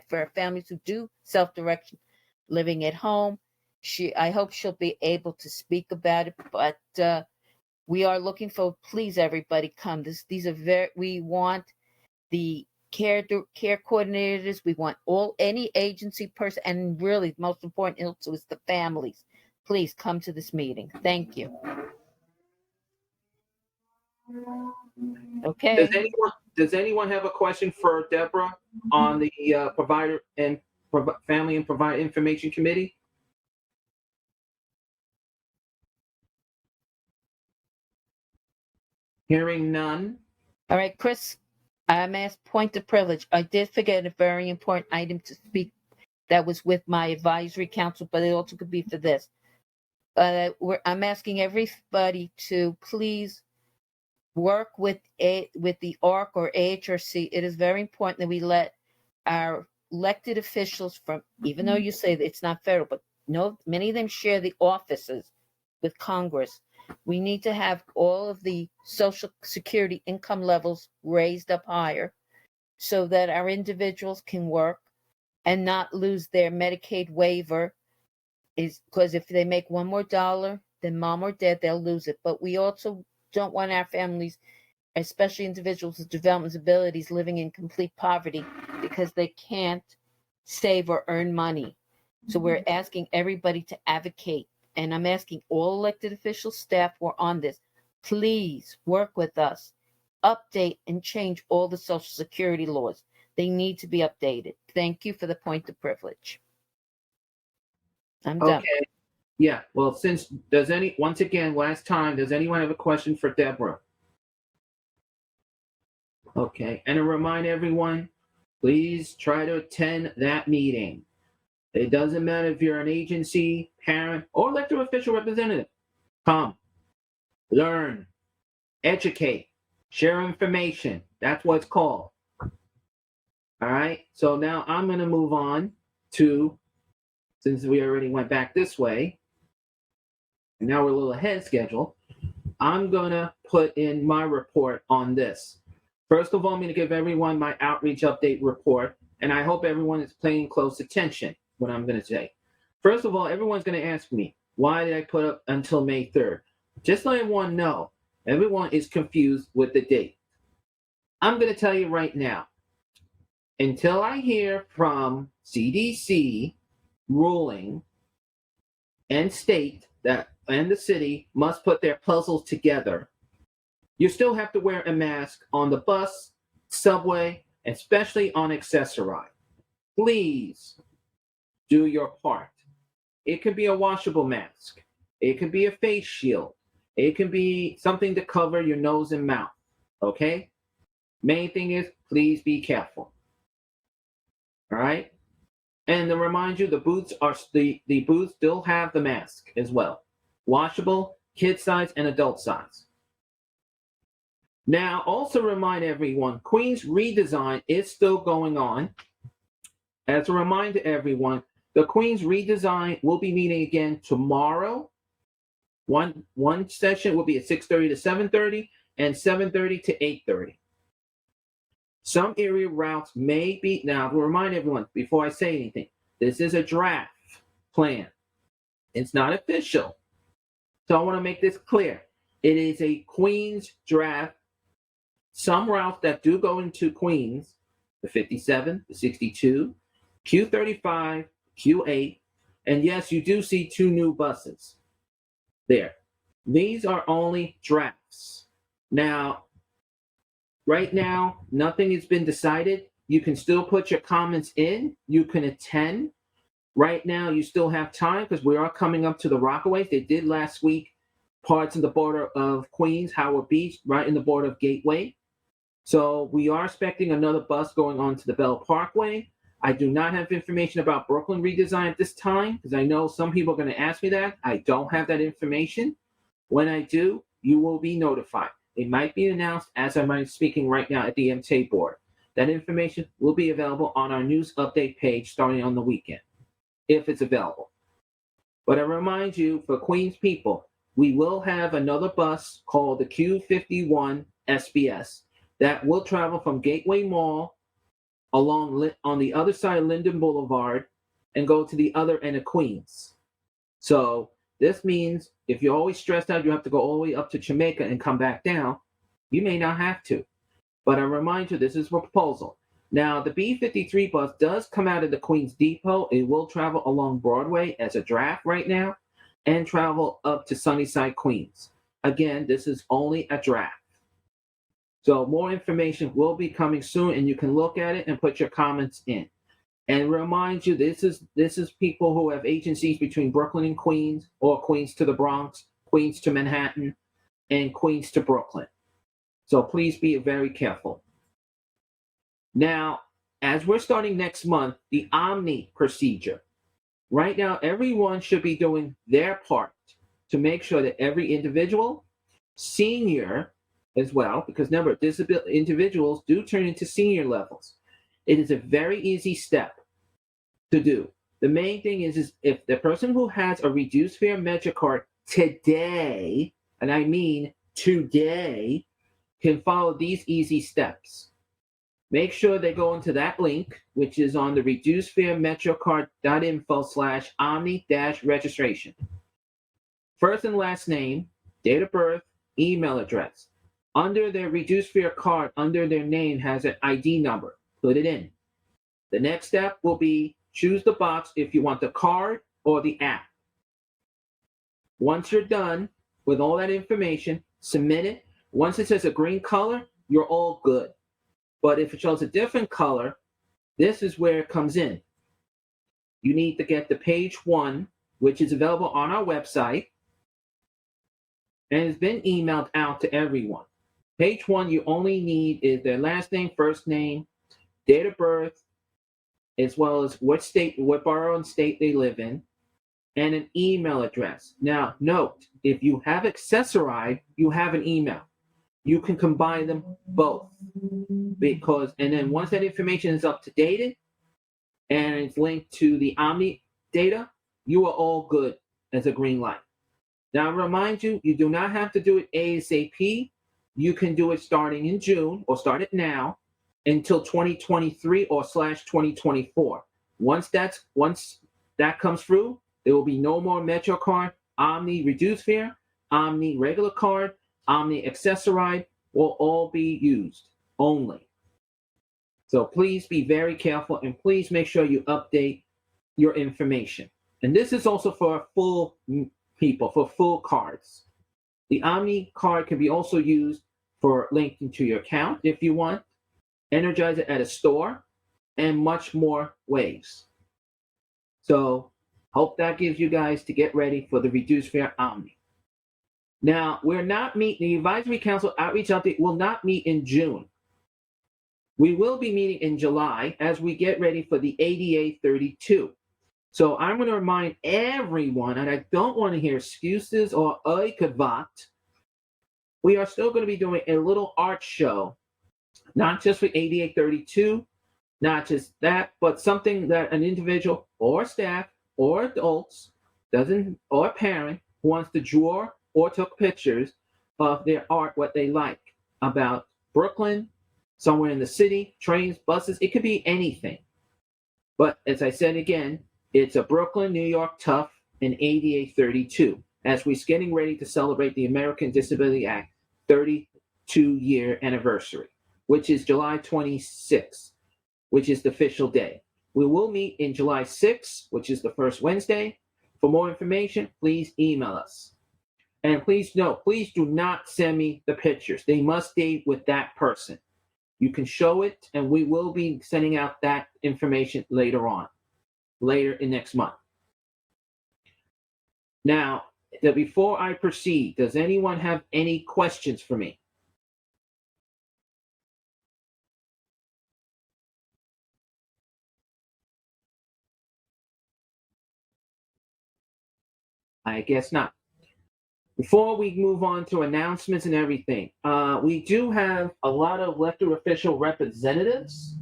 for families who do self-direction living at home. I hope she'll be able to speak about it, but we are looking for, please everybody come. We want the care coordinators, we want any agency person, and really most important also is the families. Please come to this meeting. Thank you. Okay. Does anyone have a question for Deborah on the Provider and Family and Provider Information Committee? Hearing none. All right, Chris, I'm asked point of privilege. I did forget a very important item to speak that was with my advisory council, but it also could be for this. I'm asking everybody to please work with the ARC or AHRC. It is very important that we let our elected officials even though you say that it's not federal, but no, many of them share the offices with Congress. We need to have all of the Social Security income levels raised up higher so that our individuals can work and not lose their Medicaid waiver. Because if they make one more dollar, then mom or dad, they'll lose it. But we also don't want our families, especially individuals with developmental disabilities, living in complete poverty because they can't save or earn money. So we're asking everybody to advocate. And I'm asking all elected official staff who are on this, please work with us, update and change all the Social Security laws. They need to be updated. Thank you for the point of privilege. I'm done. Okay. Yeah. Well, once again, last time, does anyone have a question for Deborah? Okay. And to remind everyone, please try to attend that meeting. It doesn't matter if you're an agency, parent, or elected official representative. Come, learn, educate, share information. That's what it's called. All right. So now I'm going to move on to, since we already went back this way, and now we're a little ahead of schedule, I'm going to put in my report on this. First of all, I'm going to give everyone my outreach update report, and I hope everyone is paying close attention what I'm going to say. First of all, everyone's going to ask me, why did I put up until May 3rd? Just so everyone know, everyone is confused with the date. I'm going to tell you right now, until I hear from CDC ruling and state that and the city must put their puzzles together, you still have to wear a mask on the bus, subway, especially on Accessori. Please do your part. It could be a washable mask. It could be a face shield. It can be something to cover your nose and mouth. Okay? Main thing is, please be careful. All right? And to remind you, the boots still have the mask as well. Washable, kid size, and adult size. Now, also remind everyone, Queens redesign is still going on. As a reminder to everyone, the Queens redesign will be meeting again tomorrow. One session will be at 6:30 to 7:30 and 7:30 to 8:30. Some area routes may be, now to remind everyone before I say anything, this is a draft plan. It's not official. So I want to make this clear. It is a Queens draft. Some routes that do go into Queens, the 57, the 62, Q35, Q8, and yes, you do see 2 new buses there. These are only drafts. Now, right now, nothing has been decided. You can still put your comments in. You can attend. Right now, you still have time because we are coming up to the Rockaways. They did last week parts of the border of Queens, Howard Beach, right in the border of Gateway. So we are expecting another bus going on to the Bell Parkway. I do not have information about Brooklyn redesign at this time because I know some people are going to ask me that. I don't have that information. When I do, you will be notified. It might be announced as I'm speaking right now at the MTA board. That information will be available on our news update page starting on the weekend, if it's available. But I remind you, for Queens people, we will have another bus called the Q51 SBS that will travel from Gateway Mall along on the other side of Linden Boulevard and go to the other end of Queens. So this means if you're always stressed out, you have to go all the way up to Jamaica and come back down. You may not have to. But I remind you, this is a proposal. Now, the B53 bus does come out of the Queens Depot. It will travel along Broadway as a draft right now and travel up to Sunnyside, Queens. Again, this is only a draft. So more information will be coming soon, and you can look at it and put your comments in. And remind you, this is people who have agencies between Brooklyn and Queens, or Queens to the Bronx, Queens to Manhattan, and Queens to Brooklyn. So please be very careful. Now, as we're starting next month, the Omni procedure. Right now, everyone should be doing their part to make sure that every individual, senior as well, because remember, disability individuals do turn into senior levels. It is a very easy step to do. The main thing is if the person who has a reduced fare Metro card today, and I mean today, can follow these easy steps. Make sure they go into that link, which is on the reducedfaremetrocard.info/omni-registration. First and last name, date of birth, email address. Under their reduced fare card, under their name has an ID number. Put it in. The next step will be choose the box if you want the card or the app. Once you're done with all that information, submit it. Once it says a green color, you're all good. But if it shows a different color, this is where it comes in. You need to get the page 1, which is available on our website, and it's been emailed out to everyone. Page 1, you only need is their last name, first name, date of birth, as well as what state, what borough and state they live in, and an email address. Now, note, if you have Accessoride, you have an email. You can combine them both and then once that information is up to date and it's linked to the Omni data, you are all good as a green light. Now, I remind you, you do not have to do it ASAP. You can do it starting in June or start it now until 2023 or /2024. Once that comes through, there will be no more MetroCard, Omni reduced fare, Omni regular card, Omni Accessoride will all be used only. So please be very careful and please make sure you update your information. And this is also for full people, for full cards. The Omni card can be also used for linking to your account if you want, energize it at a store, and much more ways. So hope that gives you guys to get ready for the reduced fare Omni. Now, we're not meeting, the Advisory Council Outreach Update will not meet in June. We will be meeting in July as we get ready for the ADA 32. So I'm going to remind everyone, and I don't want to hear excuses or oikavat, we are still going to be doing a little art show, not just for ADA 32, not just that, but something that an individual or staff or adults doesn't or a parent who wants to draw or took pictures of their art, what they like about Brooklyn, somewhere in the city, trains, buses, it could be anything. But as I said again, it's a Brooklyn, New York tough and ADA 32 as we're getting ready to celebrate the American Disability Act 32-year anniversary, which is July 26th, which is the official day. We will meet in July 6th, which is the first Wednesday. For more information, please email us. And please note, please do not send me the pictures. They must stay with that person. You can show it, and we will be sending out that information later in next month. Now, before I proceed, does anyone have any questions for me? I guess not. Before we move on to announcements and everything, we do have a lot of elected official representatives.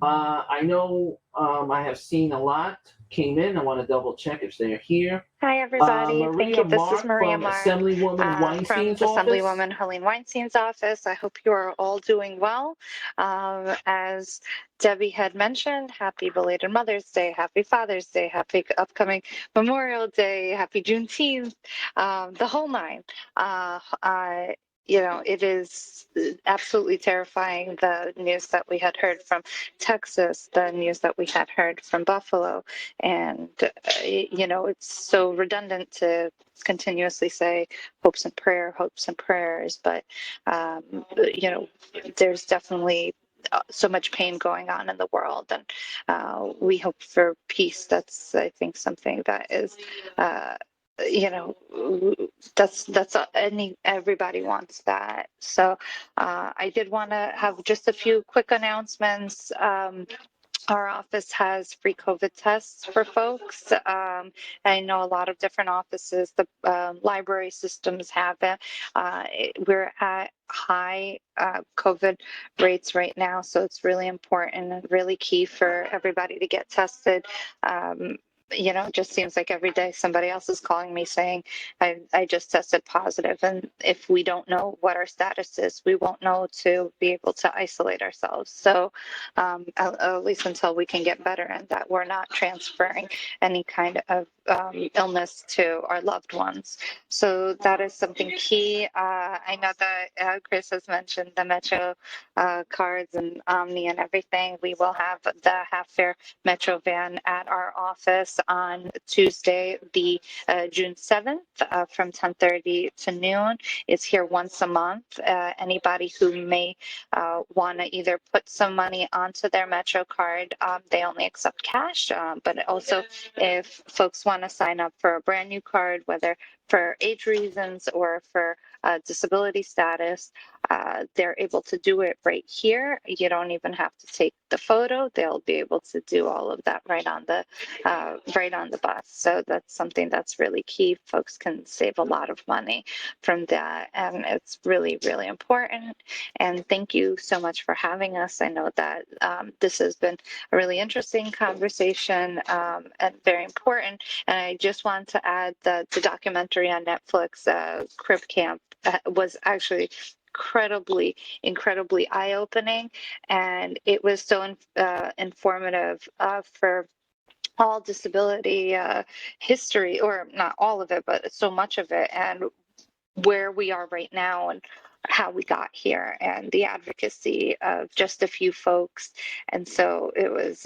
I know I have seen a lot came in. I want to double check if they're here. Hi, everybody. Thank Maria you. This Mark is Maria from Mark Assemblywoman from Weinstein's office. Assemblywoman Helene Weinstein's office. I hope you are all doing well. As Debbie had mentioned, happy belated Mother's Day, happy Father's Day, happy upcoming Memorial Day, happy Juneteenth, the whole nine. It is absolutely terrifying, the news that we had heard from Texas, the news that we had heard from Buffalo. And, it's so redundant to continuously say hopes and prayers. But, there's definitely so much pain going on in the world. And we hope for peace. That's, I think, something that is everybody wants that. So I did want to have just a few quick announcements. Our office has free COVID tests for folks. I know a lot of different offices, the library systems have it. We're at high COVID rates right now, so it's really important and really key for everybody to get tested. It just seems like every day somebody else is calling me saying, I just tested positive. And if we don't know what our status is, we won't know to be able to isolate ourselves. So at least until we can get better and that we're not transferring any kind of illness to our loved ones. So that is something key. I know that Chris has mentioned the Metro cards and Omni and everything. We will have the half fare Metro van at our office on Tuesday, the June 7th from 10:30 to noon. It's here once a month. Anybody who may want to either put some money onto their Metro card, they only accept cash, but also if folks want to sign up for a brand new card, whether for age reasons or for disability status, they're able to do it right here. You don't even have to take the photo. They'll be able to do all of that right on the bus. So that's something that's really key. Folks can save a lot of money from that, and it's really, really important. And thank you so much for having us. I know that this has been a really interesting conversation and very important. And I just want to add that the documentary on Netflix, Crib Camp, was actually incredibly eye-opening, and it was so informative for all disability history, or not all of it, but so much of it, and where we are right now and how we got here and the advocacy of just a few folks. And so it was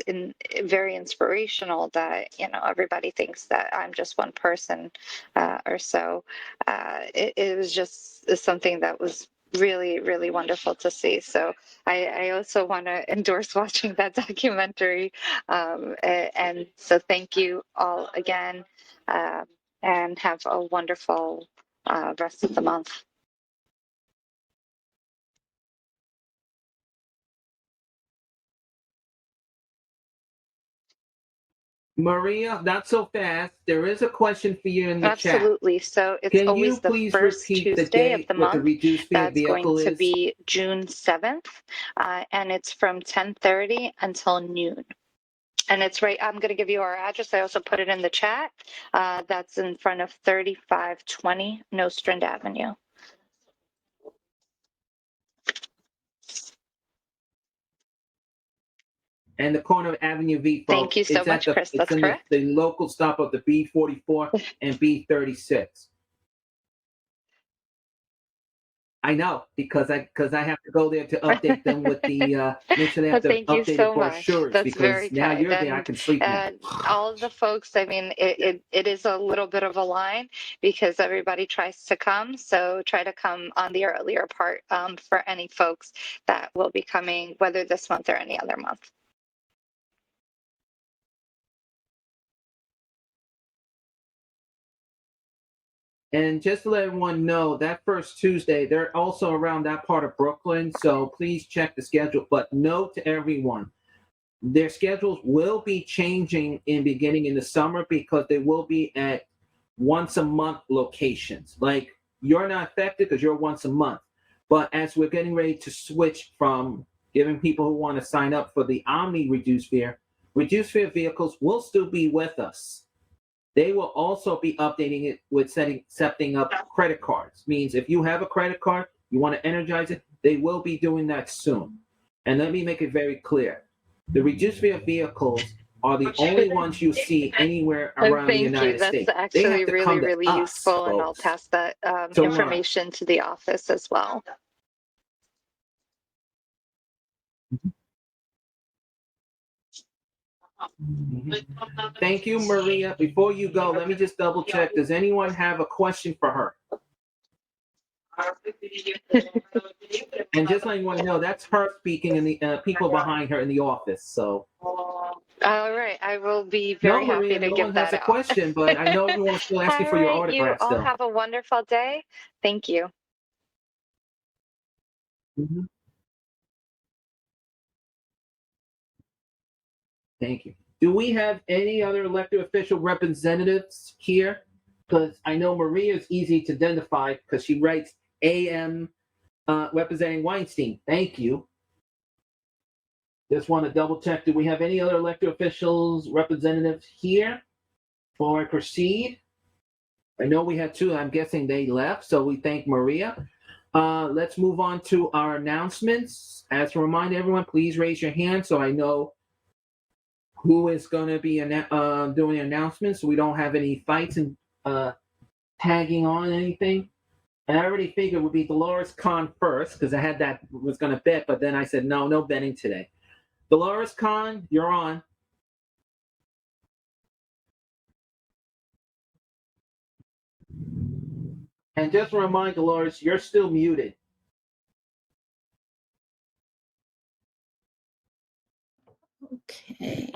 very inspirational that, everybody thinks that I'm just one person or so. It was just something that was really, really wonderful to see. So I also want to endorse watching that documentary. And so thank you all again, and have a wonderful rest of the month. Maria, not so fast. There is a question for you in the chat. Absolutely. So it's Can always you the please first repeat the Tuesday of date the what the month. reduced fare That's going vehicle to is? be June 7th, and it's from 10:30 until noon. And it's right, I'm going to give you our address. I also put it in the chat. That's in front of 3520 Nostrand Avenue. And the corner of Avenue V, folks. Thank you so much, Chris. It's That's in correct. the local stop of the B44 and B36. I know because I have to go there to update them with the make sure they have the Thank you updated so much. brochures. That's Because very now kind. you're there, I can sleep now. All of the folks, I mean, it is a little bit of a line because everybody tries to come. So try to come on the earlier part for any folks that will be coming, whether this month or any other month. And just to let everyone know, that first Tuesday, they're also around that part of Brooklyn. So please check the schedule. But note to everyone, their schedules will be changing beginning in the summer because they will be at once a month locations. Like you're not affected because you're once a month. But as we're getting ready to switch from giving people who want to sign up for the Omni reduced fare vehicles will still be with us. They will also be updating it with setting up credit cards. Means if you have a credit card, you want to energize it, they will be doing that soon. And let me make it very clear. The reduced fare vehicles are the only ones you see anywhere around the United States. That's actually really, really us, useful. And I'll folks, pass that to learn. information to the office as well. Thank you, Maria. Before you go, let me just double check. Does anyone have a question for her? And just letting you know, that's her speaking and the people behind her in the office. So. All right, I will be very Maria, happy to no give one that has a out. question, but I know everyone's still asking for your autograph you all still. have a wonderful day. Thank you. Mm-hmm. Thank you. Do we have any other elected official representatives here? Because I know Maria is easy to identify because she writes AM representing Weinstein. Thank you. Just want to double check. Do we have any other elected officials, representatives here before I proceed? I know we had two. I'm guessing they left, so we thank Maria. Let's move on to our announcements. As a reminder, everyone, please raise your hand so I know who is going to be doing announcements so we don't have any fights and tagging on anything. And I already figured it would be Dolores Kahn first because I had that was going to bet, but then I said, no betting today. Dolores Kahn, you're on. And just a reminder, Dolores, you're still muted. Okay.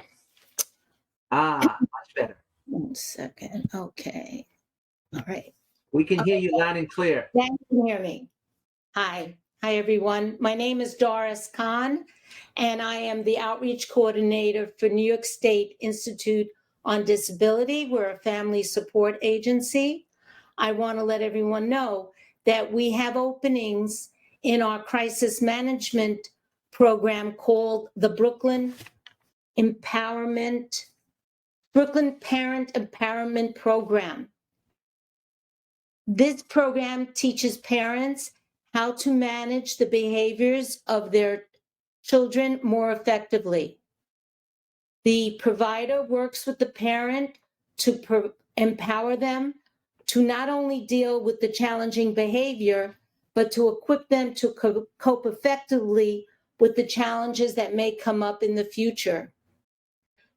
Much better. 1 second. Okay. All right. We can hear you loud and clear. Now you can hear me. Hi, everyone. My name is Doris Kahn, and I am the Outreach Coordinator for New York State Institute on Disability. We're a family support agency. I want to let everyone know that we have openings in our crisis management program called the Brooklyn Parent Empowerment Program. This program teaches parents how to manage the behaviors of their children more effectively. The provider works with the parent to empower them to not only deal with the challenging behavior, but to equip them to cope effectively with the challenges that may come up in the future.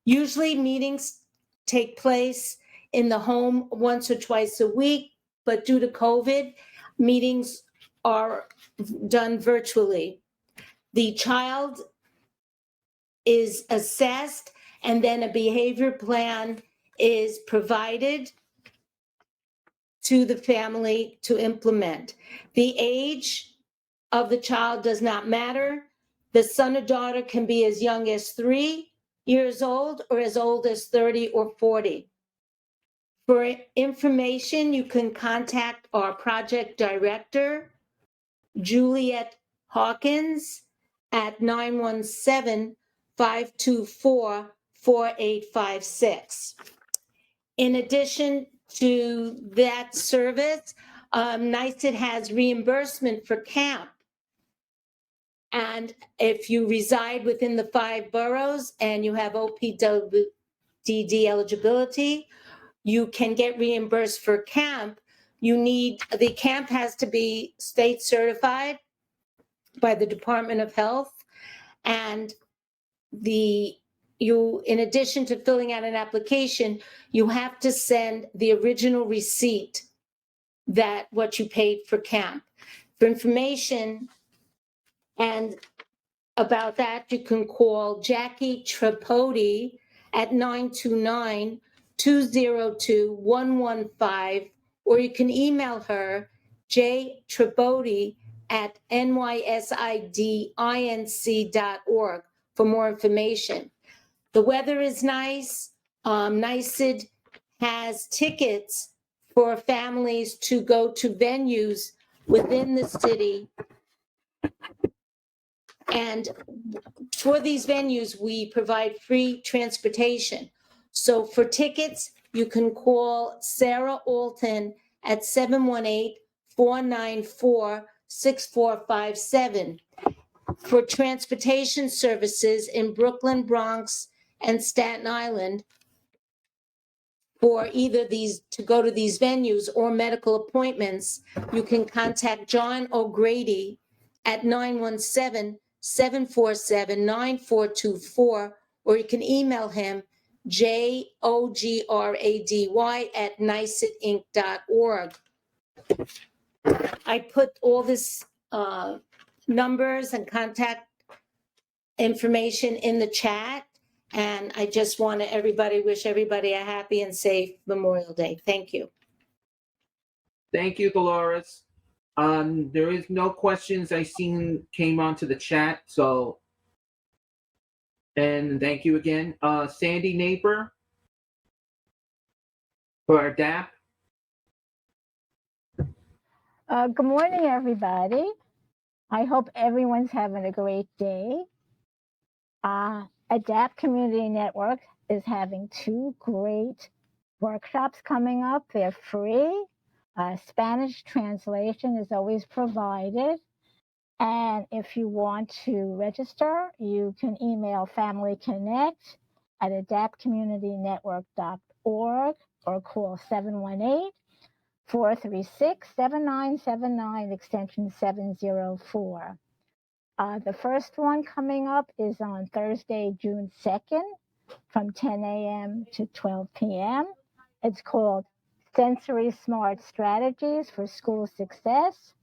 Usually meetings take place in the home once or twice a week, but due to COVID, meetings are done virtually. The child is assessed and then a behavior plan is provided to the family to implement. The age of the child does not matter. The son or daughter can be as young as 3 years old or as old as 30 or 40. For information, you can contact our project director, Juliet Hawkins, at 917-524-4856. In addition to that service, NYSED has reimbursement for camp. And if you reside within the 5 boroughs and you have OPWDD eligibility, you can get reimbursed for camp. The camp has to be state certified by the Department of Health. And in addition to filling out an application, you have to send the original receipt that what you paid for camp. For information and about that, you can call Jackie Tripodi at 929-202-115, or you can email her jtripodi@nysidinc.org for more information. The weather is nice. NYSED has tickets for families to go to venues within the city. And for these venues, we provide free transportation. So for tickets, you can call Sarah Alton at 718-494-6457. For transportation services in Brooklyn, Bronx, and Staten Island, for either to go to these venues or medical appointments, you can contact John O'Grady at 917-747-9424, or you can email him jogrady@nysidinc.org. I put all this numbers and contact information in the chat, and I just want to wish everybody a happy and safe Memorial Day. Thank you. Thank you, Dolores. There is no questions I seen came onto the chat, and thank you again. Sandy Naper for our DAP. Good morning, everybody. I hope everyone's having a great day. Adapt Community Network is having 2 great workshops coming up. They're free. Spanish translation is always provided. And if you want to register, you can email familyconnect@adaptcommunitynetwork.org or call 718-436-7979, extension 704. The first one coming up is on Thursday, June 2nd, from 10 a.m. to 12 p.m. It's called Sensory Smart Strategies for School Success.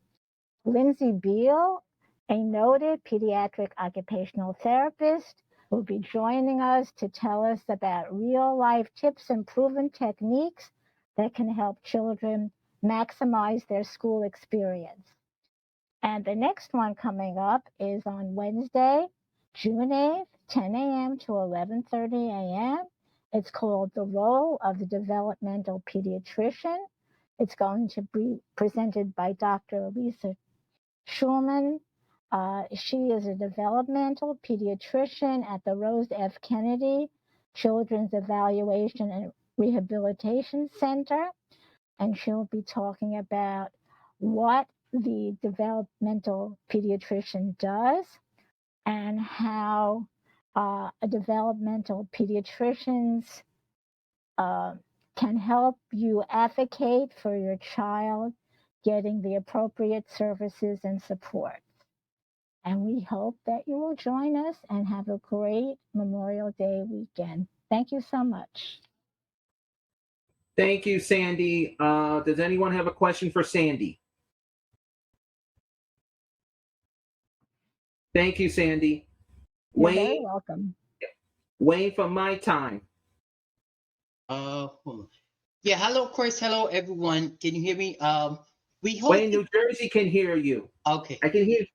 Lindsay Beal, a noted pediatric occupational therapist, will be joining us to tell us about real-life tips and proven techniques that can help children maximize their school experience. And the next one coming up is on Wednesday, June 8th, 10 a.m. to 11:30 a.m. It's called The Role of the Developmental Pediatrician. It's going to be presented by Dr. Lisa Schulman. She is a developmental pediatrician at the Rose F. Kennedy Children's Evaluation and Rehabilitation Center. And she'll be talking about what the developmental pediatrician does and how a developmental pediatricians can help you advocate for your child getting the appropriate services and support. And we hope that you will join us and have a great Memorial Day weekend. Thank you so much. Thank you, Sandy. Does anyone have a question for Sandy? Thank you, Sandy. You're very welcome. Wayne from My Time. Yeah, hello, Chris. Hello, everyone. Can you hear me? Wayne, New Jersey can hear you. Okay. I can hear.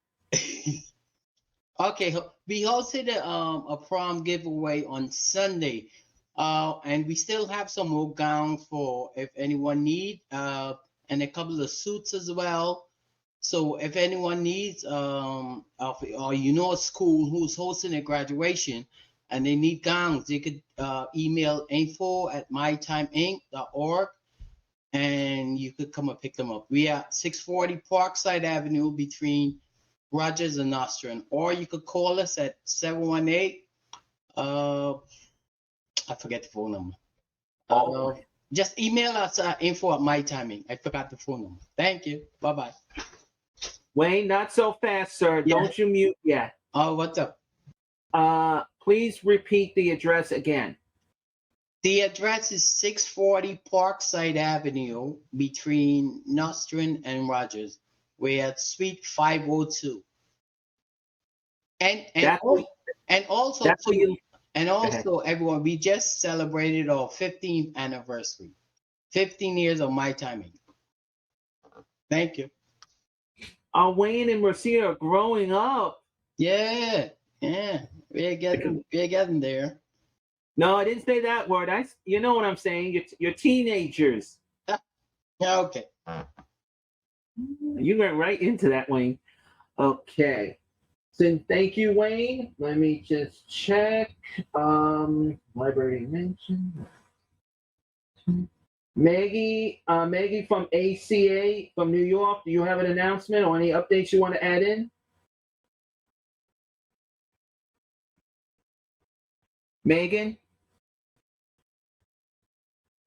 Okay, we hosted a prom giveaway on Sunday, and we still have some more gowns for if anyone need, and a couple of suits as well. So if anyone needs, or you know a school who's hosting a graduation and they need gowns, they could email info@mytimeinc.org and you could come and pick them up. We are 640 Parkside Avenue between Rogers and Nostrand, or you could call us at 718. I forget the phone number. Just email us at info@mytiming. I forgot the phone number. Thank you. Bye bye. Wayne, not so fast, sir. Yeah. Don't you mute yet. Oh, what's up? Please repeat the address again. The address is 640 Parkside Avenue between Nostrand and Rogers. We're at Suite 502. And also everyone, we just celebrated our 15th anniversary. 15 years of My Timing. Thank you. Wayne and Marcia are growing up. Yeah. We're getting there. No, I didn't say that word. You know what I'm saying. You're teenagers. Yeah, okay. You went right into that, Wayne. Okay. So thank you, Wayne. Let me just check. Library mention. Maggie from ACA from New York. Do you have an announcement or any updates you want to add in? Megan?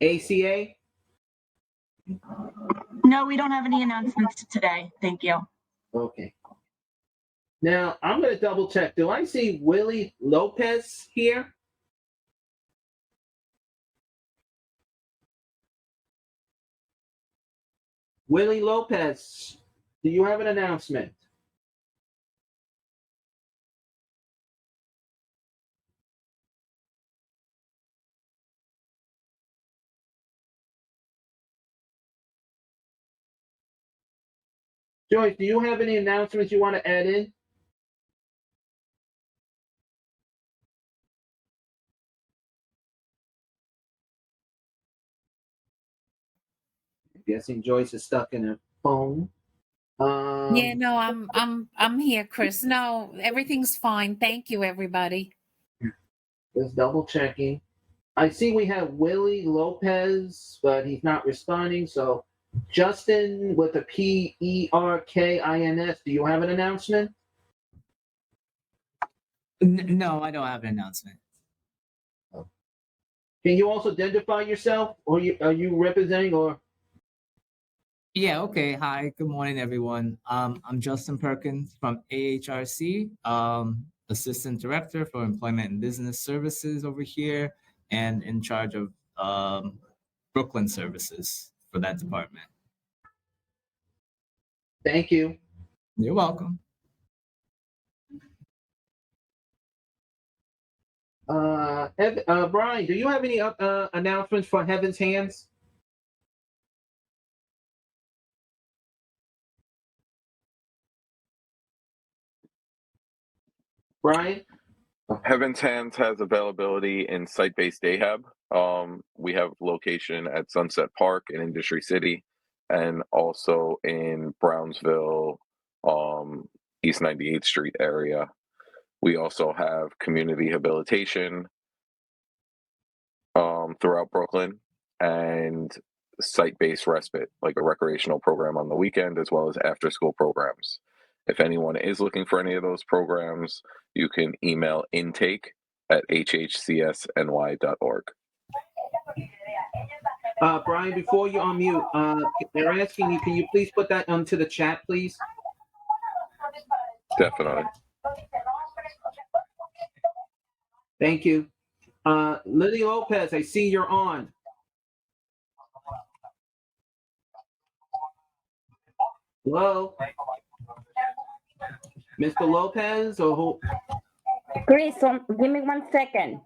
ACA? No, we don't have any announcements today. Thank you. Okay. Now, I'm going to double check. Do I see Willie Lopez here? Willie Lopez, do you have an announcement? Joyce, do you have any announcements you want to add in? I'm guessing Joyce is stuck in her phone. Yeah, no, I'm here, Chris. No, everything's fine. Thank you, everybody. Just double checking. I see we have Willie Lopez, but he's not responding. So Justin with a PERKINS, do you have an announcement? No, I don't have an announcement. Can you also identify yourself, or are you representing, or? Yeah, okay. Hi, good morning, everyone. I'm Justin Perkins from AHRC, Assistant Director for Employment and Business Services over here, and in charge of Brooklyn services for that department. Thank you. You're welcome. Brian, do you have any announcements for Heaven's Hands? Brian? Heaven's Hands has availability in site-based Ahab. We have location at Sunset Park in Industry City, and also in Brownsville, East 98th Street area. We also have community rehabilitation throughout Brooklyn, and site-based respite, like a recreational program on the weekend, as well as after-school programs. If anyone is looking for any of those programs, you can email intake@hhcsny.org. Brian, before you unmute, they're asking you, can you please put that onto the chat, please? Definitely. Thank you. Lily Lopez, I see you're on. Hello? Mr. Lopez, or who? Chris, give me 1 second.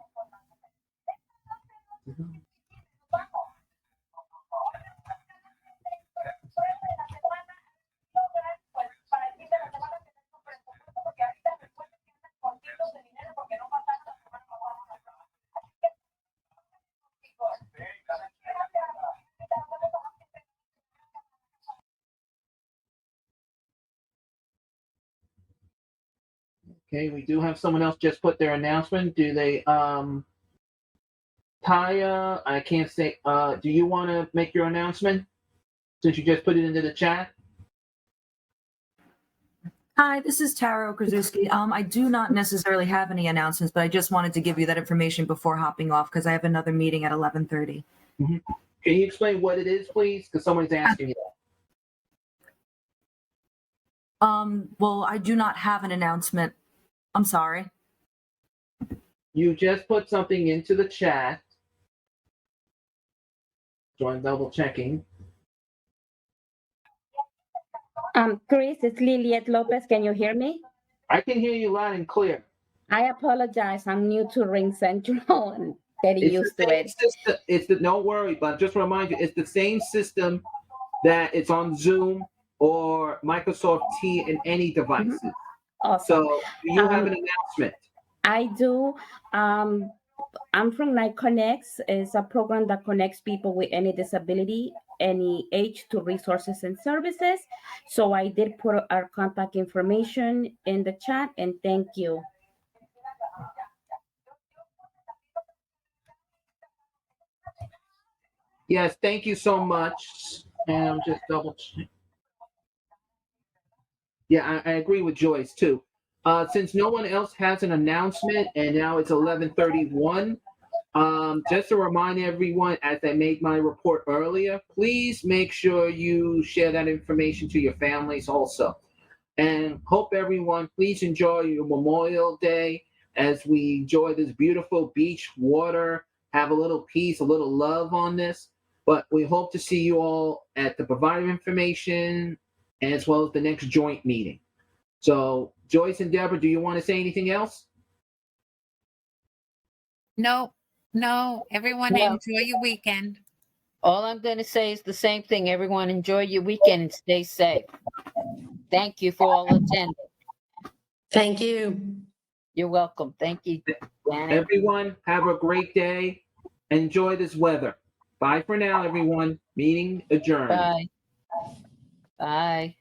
Okay, we do have someone else just put their announcement. Do they, Taya, I can't say, do you want to make your announcement since you just put it into the chat? Hi, this is Tara Krasuski. I do not necessarily have any announcements, but I just wanted to give you that information before hopping off because I have another meeting at 11:30. Mm-hmm. Can you explain what it is, please? Because someone's asking you that. Well, I do not have an announcement. I'm sorry. You just put something into the chat. So I'm double checking. Chris, it's Liliet Lopez. Can you hear me? I can hear you loud and clear. I apologize. I'm new to Ring Central and getting used to it. Don't worry, but just remind you, it's the same system that it's on Zoom or Microsoft Teams and any devices. Awesome. So you have an announcement. I do. I'm from Night Connects. It's a program that connects people with any disability, any age, to resources and services. So I did put our contact information in the chat, and thank you. Yes, thank you so much. And I'm just double checking. Yeah, I agree with Joyce too. Since no one else has an announcement and now it's 11:31, just to remind everyone, as I made my report earlier, please make sure you share that information to your families also. And hope everyone, please enjoy your Memorial Day as we enjoy this beautiful beach water, have a little peace, a little love on this. But we hope to see you all at the provider information as well as the next joint meeting. So Joyce and Deborah, do you want to say anything else? No, everyone enjoy your weekend. All I'm going to say is the same thing. Everyone enjoy your weekend and stay safe. Thank you for all attending. Thank you. You're welcome. Thank you, Janet. Everyone, have a great day. Enjoy this weather. Bye for now, everyone. Meeting adjourned. Bye. Bye.